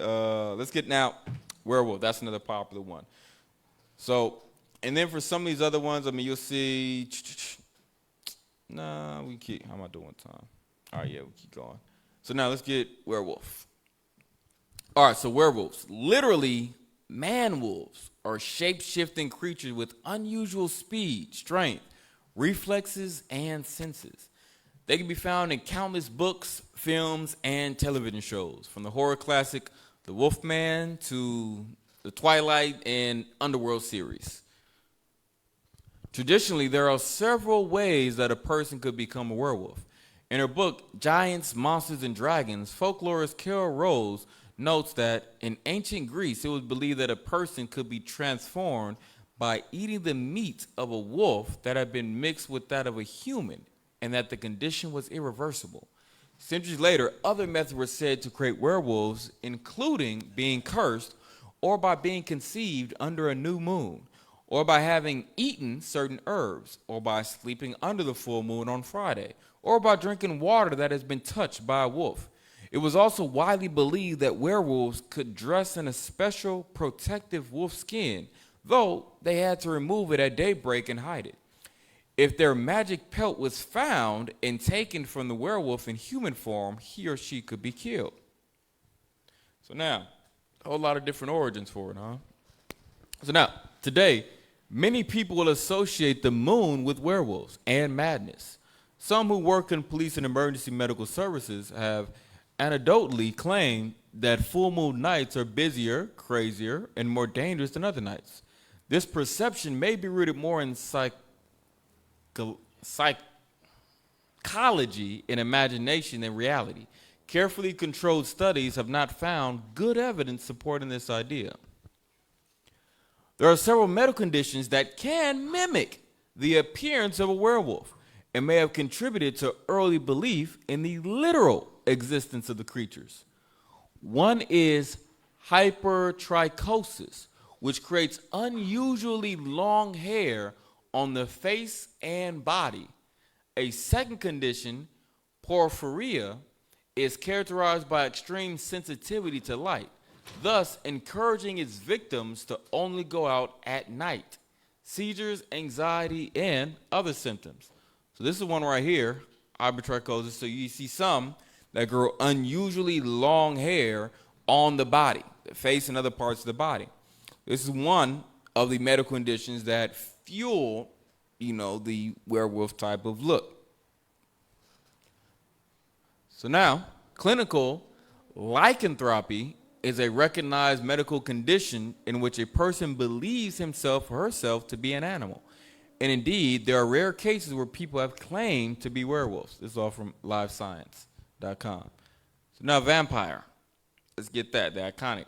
now werewolf. That's another popular one. So, and then for some of these other ones, I mean, you'll see. Nah, we keep. How am I doing time? All right, yeah, we keep going. So now let's get werewolf. All right, so werewolves, literally man-wolves, are shape-shifting creatures with unusual speed, strength, reflexes, and senses. They can be found in countless books, films, and television shows, from the horror classic The Wolfman to the Twilight and Underworld series. Traditionally, there are several ways that a person could become a werewolf. In her book, Giants, Monsters, and Dragons, folklorist Carol Rose notes that in ancient Greece, it was believed that a person could be transformed by eating the meat of a wolf that had been mixed with that of a human, and that the condition was irreversible. Centuries later, other methods were said to create werewolves, including being cursed, or by being conceived under a new moon, or by having eaten certain herbs, or by sleeping under the full moon on Friday, or by drinking water that has been touched by a wolf. It was also widely believed that werewolves could dress in a special protective wolf skin, though they had to remove it at daybreak and hide it. If their magic pelt was found and taken from the werewolf in human form, he or she could be killed. So now, a whole lot of different origins for it, huh? So now, today, many people will associate the moon with werewolves and madness. Some who work in police and emergency medical services have anecdotally claimed that full moon nights are busier, crazier, and more dangerous than other nights. This perception may be rooted more in psychology and imagination than reality. Carefully controlled studies have not found good evidence supporting this idea. There are several medical conditions that can mimic the appearance of a werewolf and may have contributed to early belief in the literal existence of the creatures. One is hypertrichosis, which creates unusually long hair on the face and body. A second condition, porphyria, is characterized by extreme sensitivity to light, thus encouraging its victims to only go out at night. Seizures, anxiety, and other symptoms. So this is one right here, hypertrichosis. So you see some that grow unusually long hair on the body, the face and other parts of the body. This is one of the medical conditions that fuel, the werewolf type of look. So now, clinical lycanthropy is a recognized medical condition in which a person believes himself or herself to be an animal. And indeed, there are rare cases where people have claimed to be werewolves. This is all from livescience.com. So now vampire. Let's get that, the iconic.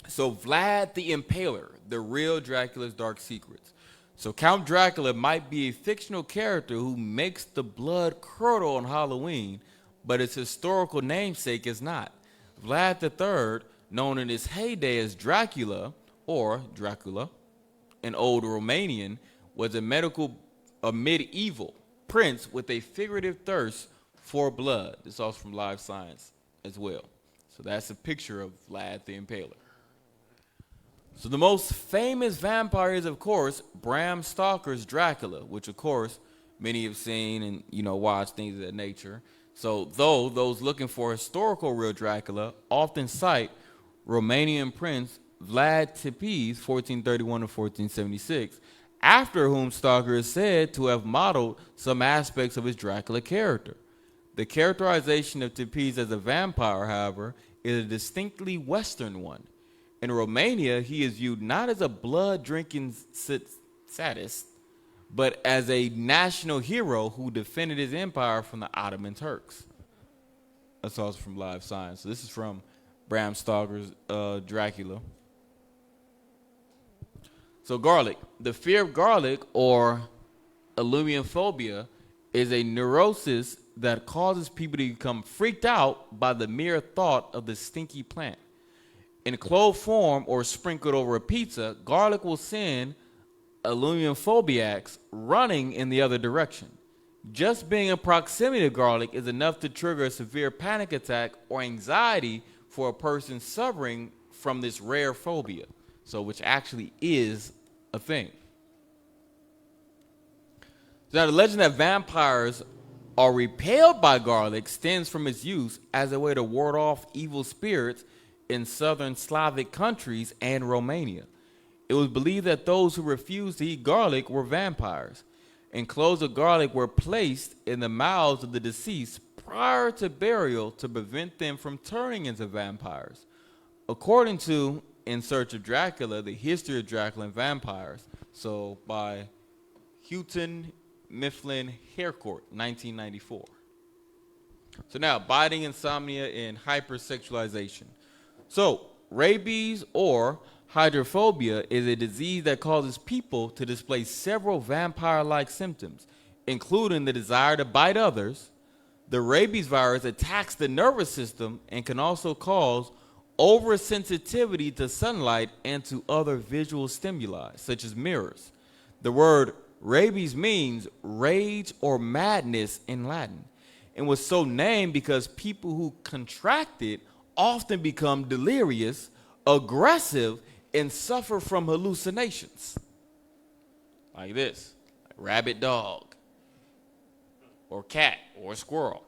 So Vlad the Impaler, the real Dracula's dark secrets. So Count Dracula might be a fictional character who makes the blood curdle on Halloween, but its historical namesake is not. Vlad III, known in his heyday as Dracula, or Dracula, an old Romanian, was a medieval prince with a figurative thirst for blood. This is also from Live Science as well. So that's a picture of Vlad the Impaler. So the most famous vampire is, of course, Bram Stoker's Dracula, which, of course, many have seen and, watched things of that nature. So though those looking for historical real Dracula often cite Romanian prince Vlad Tepes, 1431 to 1476, after whom Stoker is said to have modeled some aspects of his Dracula character. The characterization of Tepes as a vampire, however, is a distinctly Western one. In Romania, he is viewed not as a blood-drinking sadist, but as a national hero who defended his empire from the Ottoman Turks. That's also from Live Science. So this is from Bram Stoker's Dracula. So garlic. The fear of garlic, or illuminphobia, is a neurosis that causes people to become freaked out by the mere thought of the stinky plant. In clove form or sprinkled over a pizza, garlic will send illuminophobiacs running in the other direction. Just being in proximity to garlic is enough to trigger a severe panic attack or anxiety for a person suffering from this rare phobia, so which actually is a thing. Now, the legend that vampires are repelled by garlic stems from its use as a way to ward off evil spirits in southern Slavic countries and Romania. It was believed that those who refused to eat garlic were vampires, and cloves of garlic were placed in the mouths of the deceased prior to burial to prevent them from turning into vampires. According to In Search of Dracula, The History of Dracula and Vampires, so by Houghton Mifflin Harcourt, 1994. So now, biting, insomnia, and hypersexualization. So, rabies or hydrophobia is a disease that causes people to display several vampire-like symptoms, including the desire to bite others. The rabies virus attacks the nervous system and can also cause oversensitivity to sunlight and to other visual stimuli, such as mirrors. The word rabies means rage or madness in Latin, and was so named because people who contract it often become delirious, aggressive, and suffer from hallucinations. Like this. rabid dog, or cat, or squirrel.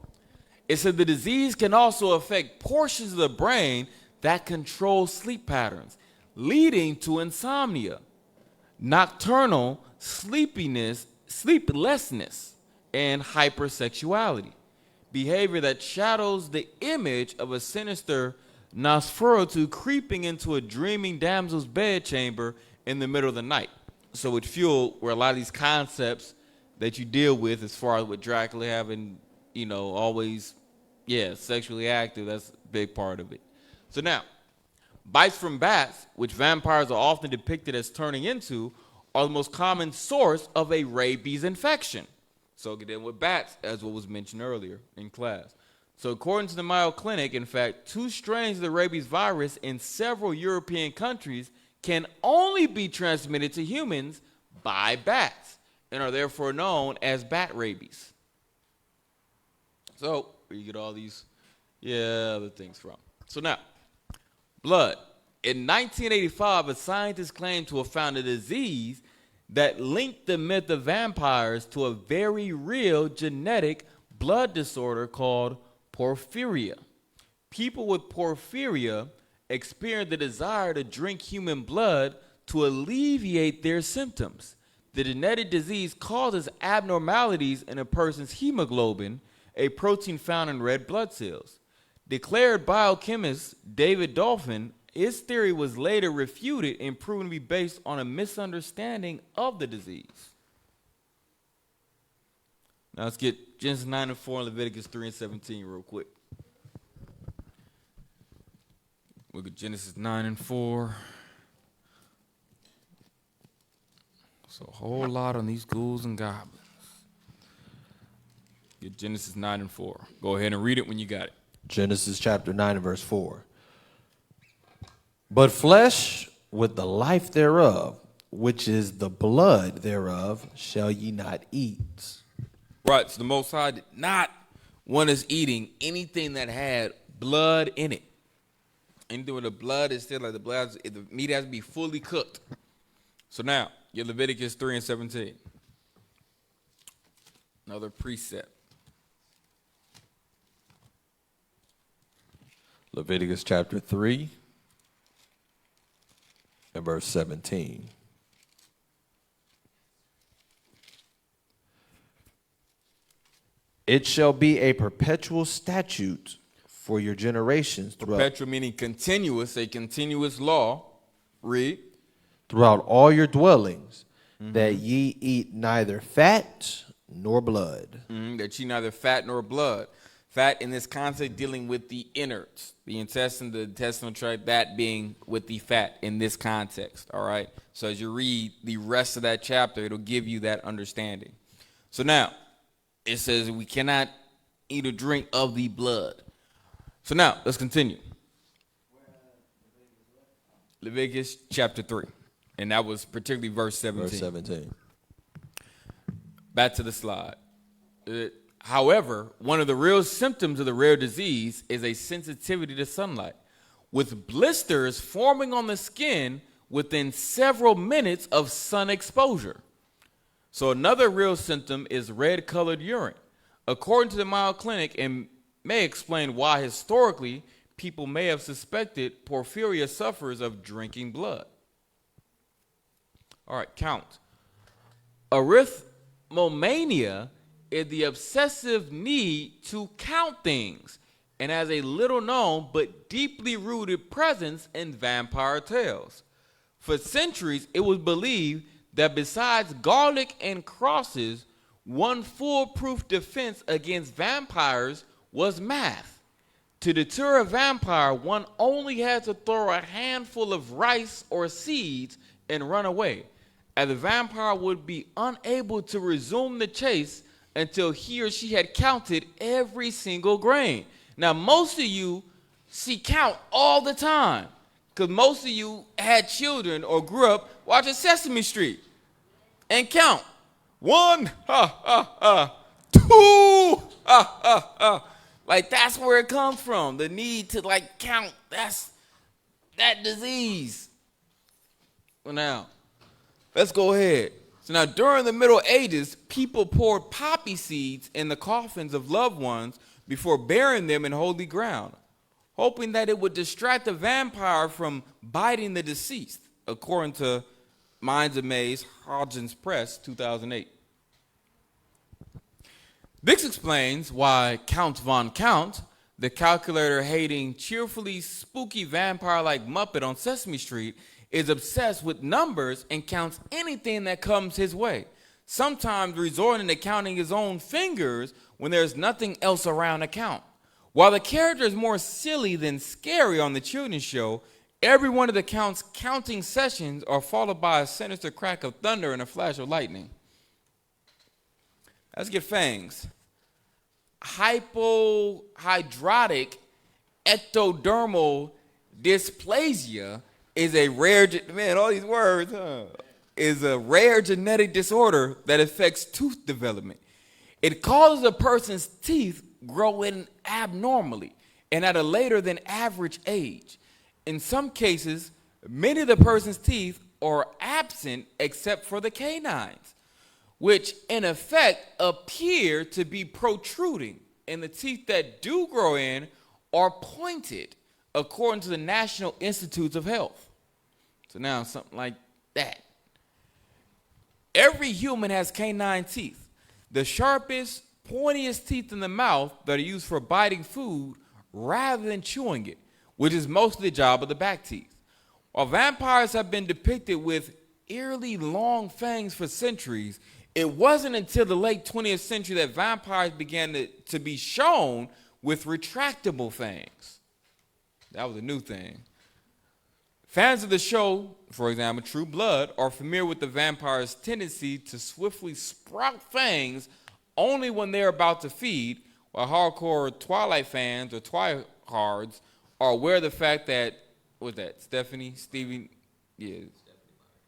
It said the disease can also affect portions of the brain that control sleep patterns, leading to insomnia, nocturnal sleeplessness, and hypersexuality, behavior that shadows the image of a sinister Nosferatu creeping into a dreaming damsel's bedchamber in the middle of the night. So it fueled where a lot of these concepts that you deal with as far as with Dracula having, always, sexually active, that's a big part of it. So now, bites from bats, which vampires are often depicted as turning into, are the most common source of a rabies infection. So get in with bats, as what was mentioned earlier in class. So according to the Mayo Clinic, in fact, 2 strains of the rabies virus in several European countries can only be transmitted to humans by bats and are therefore known as bat rabies. So where you get all these other things from. So now, blood. In 1985, a scientist claimed to have found a disease that linked the myth of vampires to a very real genetic blood disorder called porphyria. People with porphyria experience the desire to drink human blood to alleviate their symptoms. The genetic disease causes abnormalities in a person's hemoglobin, a protein found in red blood cells. Declared biochemist David Dolphin, his theory was later refuted and proven to be based on a misunderstanding of the disease. Now let's get Genesis 9 and 4 and Leviticus 3 and 17 real quick. Look at Genesis 9 and 4. So a whole lot on these ghouls and goblins. Get Genesis 9 and 4. Go ahead and read it when you got it. Genesis chapter 9 and verse 4. But flesh with the life thereof, which is the blood thereof, shall ye not eat. Right, so the Most High did not want us eating anything that had blood in it. Anything with the blood is still like the meat has to be fully cooked. So now, get Leviticus 3 and 17. Another precept. Leviticus chapter 3 and verse 17. It shall be a perpetual statute for your generations Perpetual meaning continuous, a continuous law. Read. throughout all your dwellings, that ye eat neither fat nor blood. That ye neither fat nor blood. Fat in this context dealing with the innards, the intestine, the intestinal tract, that being with the fat in this context, all right? So as you read the rest of that chapter, it'll give you that understanding. So now, it says we cannot eat or drink of the blood. So now, let's continue. Leviticus chapter 3, and that was particularly verse 17. Verse 17. Back to the slide. However, one of the real symptoms of the rare disease is a sensitivity to sunlight, with blisters forming on the skin within several minutes of sun exposure. So another real symptom is red-colored urine. According to the Mayo Clinic, and may explain why historically people may have suspected porphyria sufferers of drinking blood. All right, count. Arithmomania is the obsessive need to count things and has a little known but deeply rooted presence in vampire tales. For centuries, it was believed that besides garlic and crosses, one foolproof defense against vampires was math. To deter a vampire, one only had to throw a handful of rice or seeds and run away, and the vampire would be unable to resume the chase until he or she had counted every single grain. Now, most of you see count all the time because most of you had children or grew up watching Sesame Street and count. 1, 2, Like, that's where it comes from. The need to, count. That's that disease. Well, now, let's go ahead. So now during the Middle Ages, people poured poppy seeds in the coffins of loved ones before burying them in holy ground, hoping that it would distract the vampire from biting the deceased, according to Minds of Maze, Hodgins Press, 2008. This explains why Count Von Count, the calculator-hating, cheerfully spooky vampire-like Muppet on Sesame Street, is obsessed with numbers and counts anything that comes his way, sometimes resorting to counting his own fingers when there's nothing else around to count. While the character is more silly than scary on the children's show, every one of the counting sessions are followed by a sinister crack of thunder and a flash of lightning. Let's get fangs. Hypohydrotic ectodermal dysplasia is a rare, man, all these words, is a rare genetic disorder that affects tooth development. It causes a person's teeth growing abnormally and at a later than average age. In some cases, many of the person's teeth are absent except for the canines, which in effect appear to be protruding, and the teeth that do grow in are pointed, according to the National Institutes of Health. So now something like that. Every human has canine teeth. The sharpest, pointiest teeth in the mouth that are used for biting food rather than chewing it, which is mostly the job of the back teeth. While vampires have been depicted with eerily long fangs for centuries, it wasn't until the late 20th century that vampires began to be shown with retractable fangs. That was a new thing. Fans of the show, for example, True Blood, are familiar with the vampire's tendency to swiftly sprout fangs only when they're about to feed, while hardcore Twilight fans or Twihards are aware of the fact that,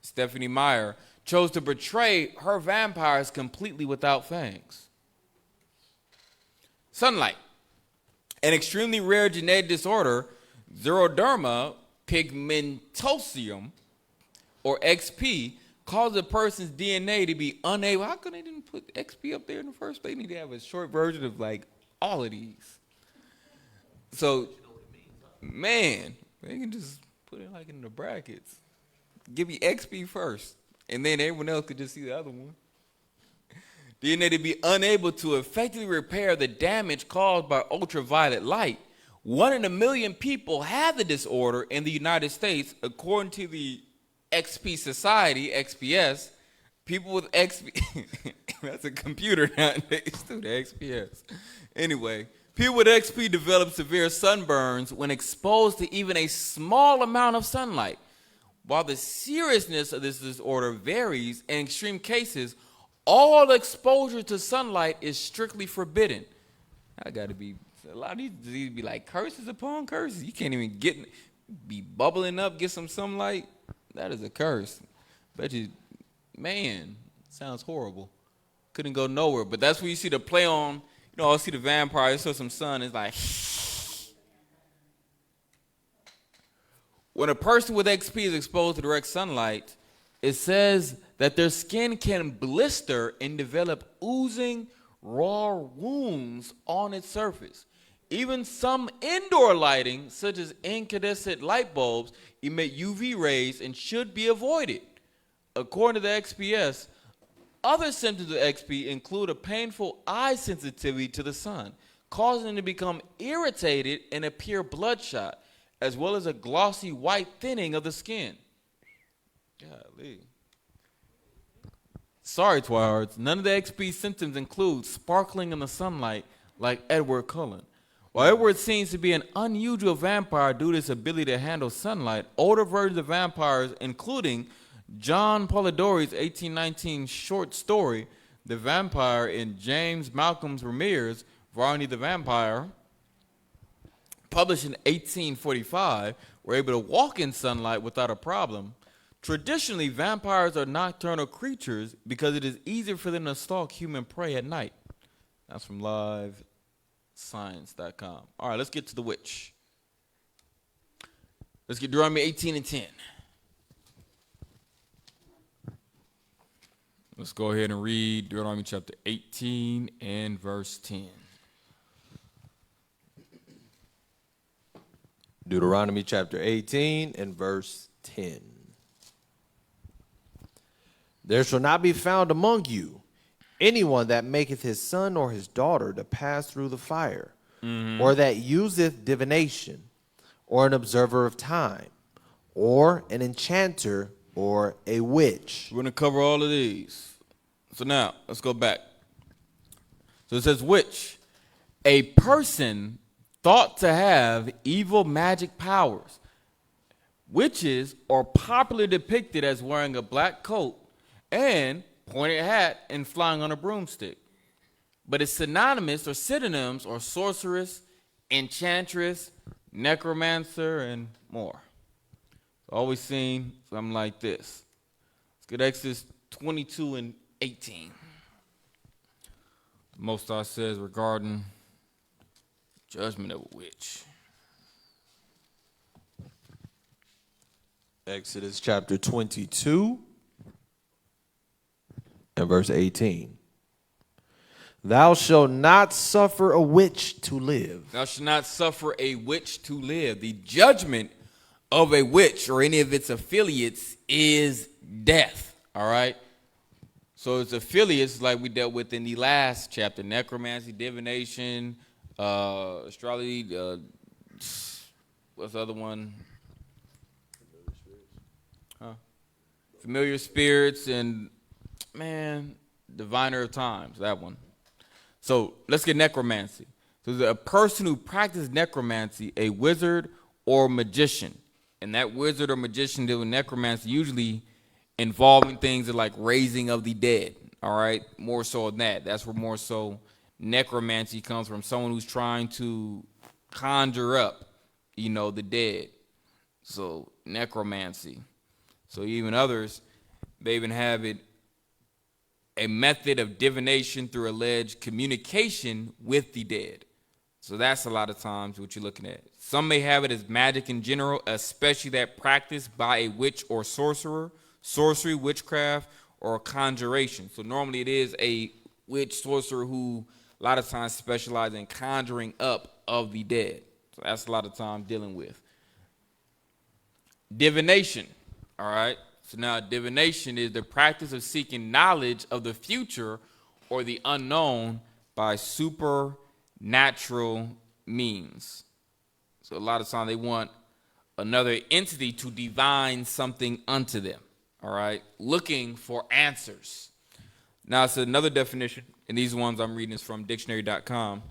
Stephenie Meyer chose to portray her vampires completely without fangs. Sunlight. An extremely rare genetic disorder, xeroderma pigmentosum, or XP, causes a person's DNA to be unable. How come they didn't put XP up there in the first place? They need to have a short version of like all of these. So, man, they can just put it like in the brackets. Give me XP first, and then everyone else could just see the other one. DNA to be unable to effectively repair the damage caused by ultraviolet light. 1 in a million people have the disorder in the United States, according to the XP Society, XPS. People with XP, that's a computer nowadays, too, the XPS. Anyway, people with XP develop severe sunburns when exposed to even a small amount of sunlight. While the seriousness of this disorder varies, in extreme cases, all exposure to sunlight is strictly forbidden. I got to be, a lot of these diseases be like curses upon curses. You can't even be bubbling up, get some sunlight. That is a curse. Bet you, man, sounds horrible. Couldn't go nowhere. But that's where you see the play on, I see the vampire, so some sun, it's like, when a person with XP is exposed to direct sunlight, it says that their skin can blister and develop oozing, raw wounds on its surface. Even some indoor lighting, such as incandescent light bulbs, emit UV rays and should be avoided. According to the XPS, other symptoms of XP include a painful eye sensitivity to the sun, causing them to become irritated and appear bloodshot, as well as a glossy white thinning of the skin. Golly. Sorry, Twihards. None of the XP symptoms include sparkling in the sunlight like Edward Cullen. While Edward seems to be an unusual vampire due to his ability to handle sunlight, older versions of vampires, including John Polidori's 1819 short story, The Vampire, and James Malcolm Ramirez's Varney the Vampire, published in 1845, were able to walk in sunlight without a problem. Traditionally, vampires are nocturnal creatures because it is easier for them to stalk human prey at night. That's from LiveScience.com. All right, let's get to the witch. Let's get Deuteronomy 18:10. Let's go ahead and read Deuteronomy chapter 18 and verse 10. Deuteronomy chapter 18 and verse 10. There shall not be found among you anyone that maketh his son or his daughter to pass through the fire, or that useth divination, or an observer of time, or an enchanter, or a witch. We're going to cover all of these. So now, let's go back. So it says, which a person thought to have evil magic powers. Witches are popularly depicted as wearing a black coat and pointed hat and flying on a broomstick. But its synonymous or synonyms are sorceress, enchantress, necromancer, and more. Always seen something like this. Let's get Exodus 22 and 18. The Most High says regarding judgment of a witch. Exodus chapter 22 and verse 18. Thou shalt not suffer a witch to live. Thou shalt not suffer a witch to live. The judgment of a witch or any of its affiliates is death. All right? So its affiliates, like we dealt with in the last chapter, necromancy, divination, astrology, what's the other one? Familiar spirits and, man, diviner of times, that one. So let's get necromancy. So a person who practices necromancy, a wizard or magician. And that wizard or magician doing necromancy usually involving things like raising of the dead. All right, more so than that. That's where more so necromancy comes from. Someone who's trying to conjure up, the dead. So necromancy. So even others, they even have it a method of divination through alleged communication with the dead. So that's a lot of times what you're looking at. Some may have it as magic in general, especially that practiced by a witch or sorcerer, sorcery, witchcraft, or conjuration. So normally it is a witch, sorcerer who a lot of times specialize in conjuring up of the dead. So that's a lot of time dealing with. Divination, all right? So now divination is the practice of seeking knowledge of the future or the unknown by supernatural means. So a lot of times they want another entity to divine something unto them, all right? Looking for answers. Now it's another definition, and these ones I'm reading is from dictionary.com.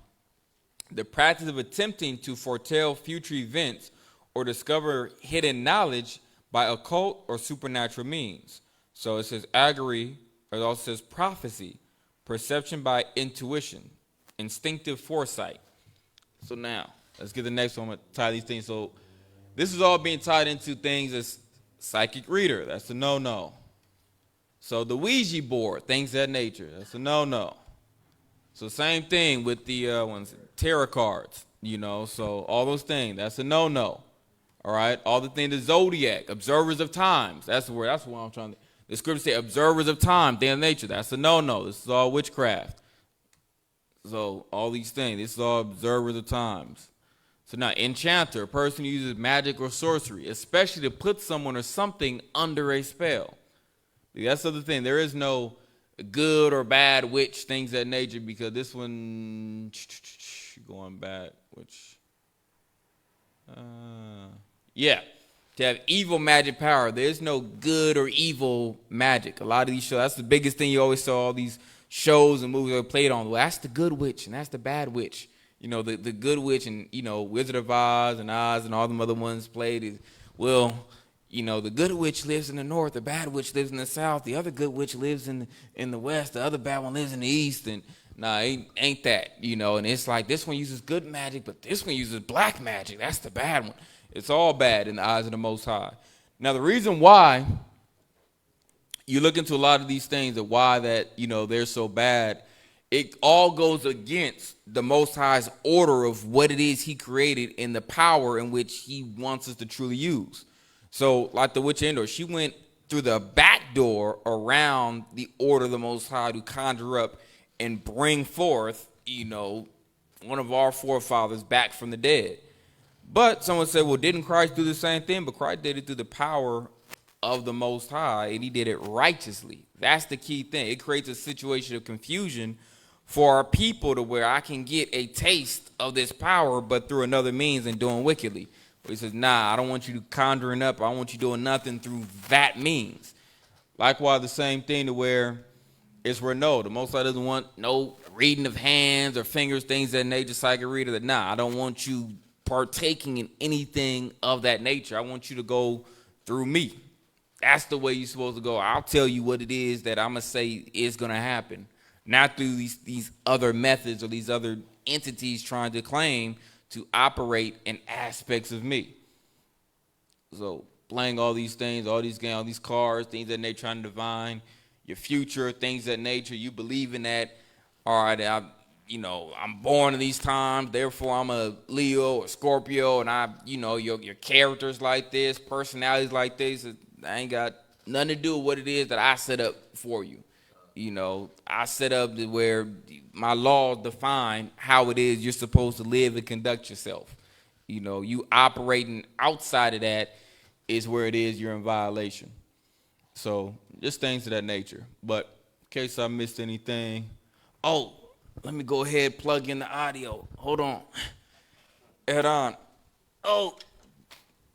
The practice of attempting to foretell future events or discover hidden knowledge by occult or supernatural means. So it says augury, or it also says prophecy, perception by intuition, instinctive foresight. So now, let's get the next one. I'm going to tie these things. So this is all being tied into things as psychic reader. That's a no-no. So the Ouija board, things of that nature. That's a no-no. So same thing with the tarot cards, So all those things, that's a no-no. All right, all the things, the zodiac, observers of times. That's the word. That's what I'm trying to. The scripture say observers of time, thing of nature. That's a no-no. This is all witchcraft. So all these things, this is all observers of times. So now, enchanter, a person who uses magic or sorcery, especially to put someone or something under a spell. That's the other thing. There is no good or bad witch, things of that nature, because this one, going back, which. Yeah, to have evil magic power. There's no good or evil magic. A lot of these shows, that's the biggest thing you always saw all these shows and movies are played on. Well, that's the good witch and that's the bad witch. The good witch and, Wizard of Oz and all them other ones played is, well, the good witch lives in the north, the bad witch lives in the south, the other good witch lives in the west, the other bad one lives in the east, and nah, ain't that, and it's like this one uses good magic, but this one uses black magic. That's the bad one. It's all bad in the eyes of the Most High. Now, the reason why you look into a lot of these things and why that, they're so bad, it all goes against the Most High's order of what it is he created and the power in which he wants us to truly use. So, like the witch Endor, she went through the back door around the order of the Most High to conjure up and bring forth, one of our forefathers back from the dead. But someone said, well, didn't Christ do the same thing? But Christ did it through the power of the Most High, and he did it righteously. That's the key thing. It creates a situation of confusion for our people to where I can get a taste of this power, but through another means and doing wickedly. But he says, nah, I don't want you conjuring up. I don't want you doing nothing through that means. Likewise, the same thing to where it's where no, the Most High doesn't want no reading of hands or fingers, things that nature, psychic reader. That nah, I don't want you partaking in anything of that nature. I want you to go through me. That's the way you're supposed to go. I'll tell you what it is that I'm going to say is going to happen. Not through these other methods or these other entities trying to claim to operate in aspects of me. So playing all these things, all these games, all these cards, things that they're trying to divine, your future, things that nature, you believe in that. All right, I'm born in these times, therefore I'm a Leo or Scorpio, and your character's like this, personalities like this. I ain't got nothing to do with what it is that I set up for you. I set up to where my laws define how it is you're supposed to live and conduct yourself. You operating outside of that is where it is you're in violation. So just things of that nature. But in case I missed anything, let me go ahead, plug in the audio. Hold on. Head on.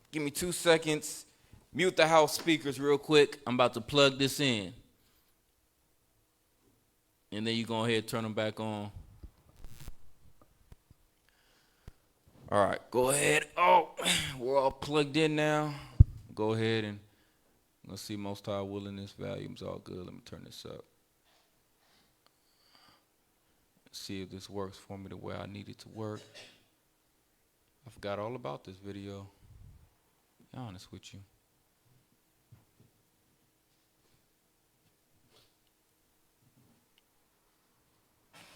Give me 2 seconds. Mute the house speakers real quick. I'm about to plug this in. And then you go ahead and turn them back on. All right, go ahead. We're all plugged in now. Go ahead and let's see Most High willing, this volume's all good. Let me turn this up. See if this works for me the way I need it to work. I forgot all about this video. Be honest with you.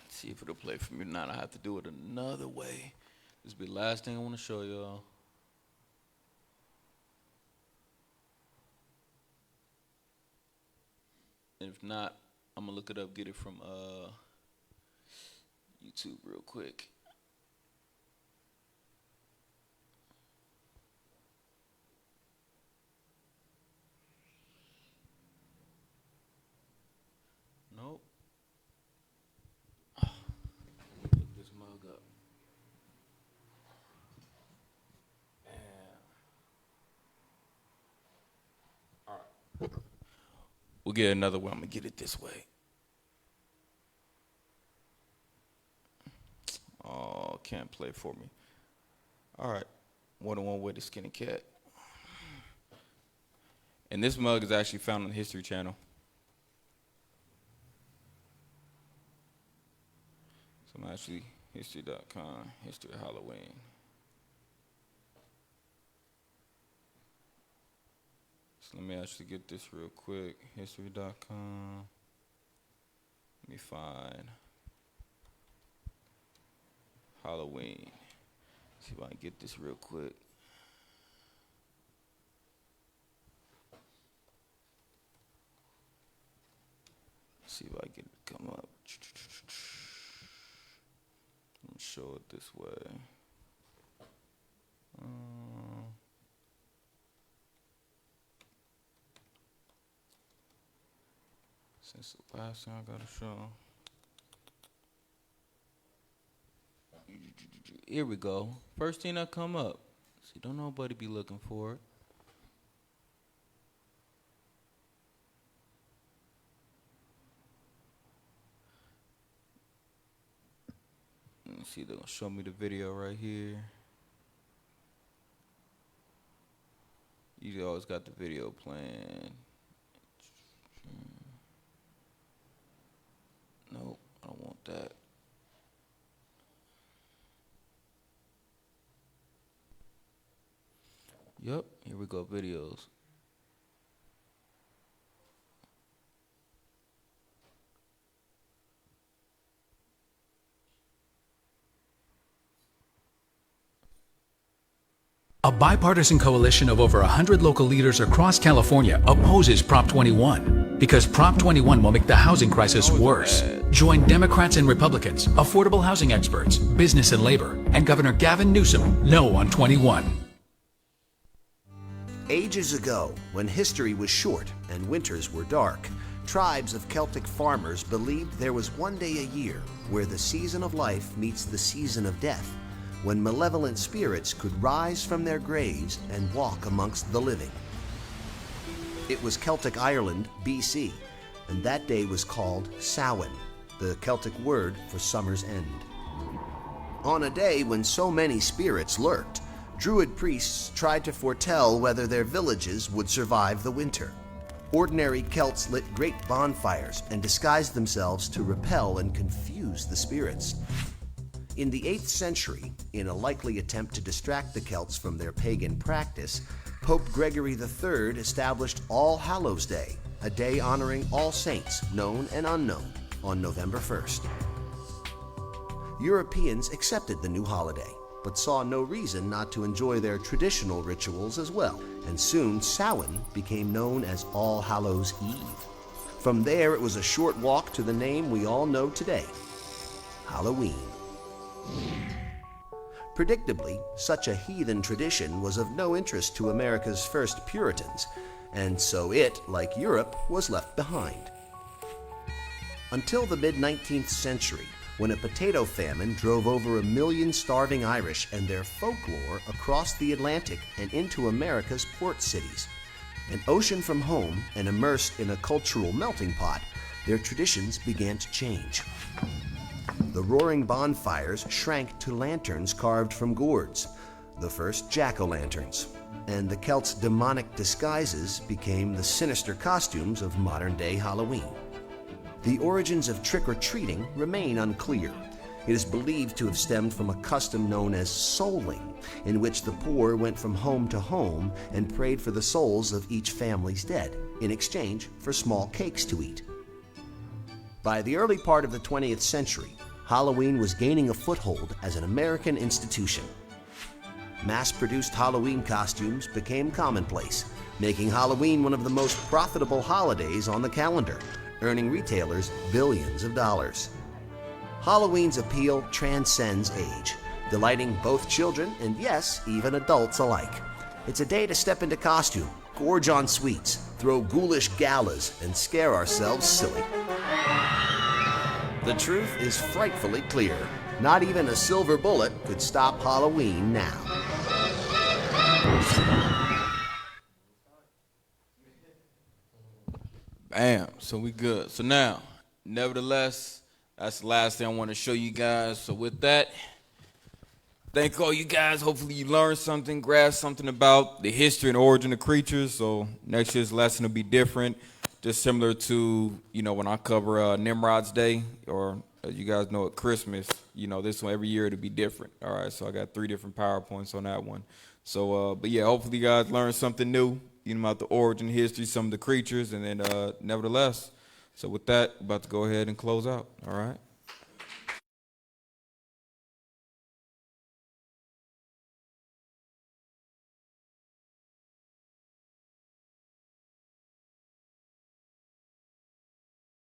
See if it'll play for me or not. I have to do it another way. This will be the last thing I want to show y'all. And if not, I'm going to look it up, get it from YouTube real quick. Nope. Look this mug up. All right. We'll get another one. I'm going to get it this way. Oh, can't play for me. All right. More than one way to skin a cat. And this mug is actually found on the History Channel. So I'm actually history.com, history of Halloween. So let me actually get this real quick. History.com. Let me find Halloween. See if I can get this real quick. See if I can get it to come up. Let me show it this way. Since the last thing I gotta show. Here we go. First thing that come up. See, don't nobody be looking for it. Let me see, they're gonna show me the video right here. You always got the video playing. Nope, I don't want that. Yep, here we go, videos. A bipartisan coalition of over 100 local leaders across California opposes Prop 21 because Prop 21 will make the housing crisis worse. Join Democrats and Republicans, affordable housing experts, business and labor, and Governor Gavin Newsom no on 21. Ages ago, when history was short and winters were dark, tribes of Celtic farmers believed there was one day a year where the season of life meets the season of death, when malevolent spirits could rise from their graves and walk amongst the living. It was Celtic Ireland, BC, and that day was called Samhain, the Celtic word for summer's end. On a day when so many spirits lurked, Druid priests tried to foretell whether their villages would survive the winter. Ordinary Celts lit great bonfires and disguised themselves to repel and confuse the spirits. In the 8th century, in a likely attempt to distract the Celts from their pagan practice, Pope Gregory III established All Hallows Day, a day honoring all saints, known and unknown, on November 1st. Europeans accepted the new holiday, but saw no reason not to enjoy their traditional rituals as well, and soon Samhain became known as All Hallows Eve. From there, it was a short walk to the name we all know today, Halloween. Predictably, such a heathen tradition was of no interest to America's first Puritans, and so it, like Europe, was left behind. Until the mid-19th century, when a potato famine drove over 1 million starving Irish and their folklore across the Atlantic and into America's port cities. An ocean from home and immersed in a cultural melting pot, their traditions began to change. The roaring bonfires shrank to lanterns carved from gourds, the first jack-o'-lanterns, and the Celts' demonic disguises became the sinister costumes of modern-day Halloween. The origins of trick-or-treating remain unclear. It is believed to have stemmed from a custom known as souling, in which the poor went from home to home and prayed for the souls of each family's dead, in exchange for small cakes to eat. By the early part of the 20th century, Halloween was gaining a foothold as an American institution. Mass-produced Halloween costumes became commonplace, making Halloween one of the most profitable holidays on the calendar, earning retailers billions of dollars. Halloween's appeal transcends age, delighting both children and, yes, even adults alike. It's a day to step into costume, gorge on sweets, throw ghoulish galas, and scare ourselves silly. The truth is frightfully clear. Not even a silver bullet could stop Halloween now. Bam. So we good. So now, nevertheless, that's the last thing I want to show you guys. So with that, thank all you guys. Hopefully you learned something, grasped something about the history and origin of creatures. So next year's lesson will be different. Just similar to, when I cover Nimrod's Day, or as you guys know at Christmas, this one every year it'll be different. All right, so I got 3 different PowerPoints on that one. So, but yeah, hopefully you guys learned something new, about the origin, history, some of the creatures, and then nevertheless. So with that, about to go ahead and close out. All right.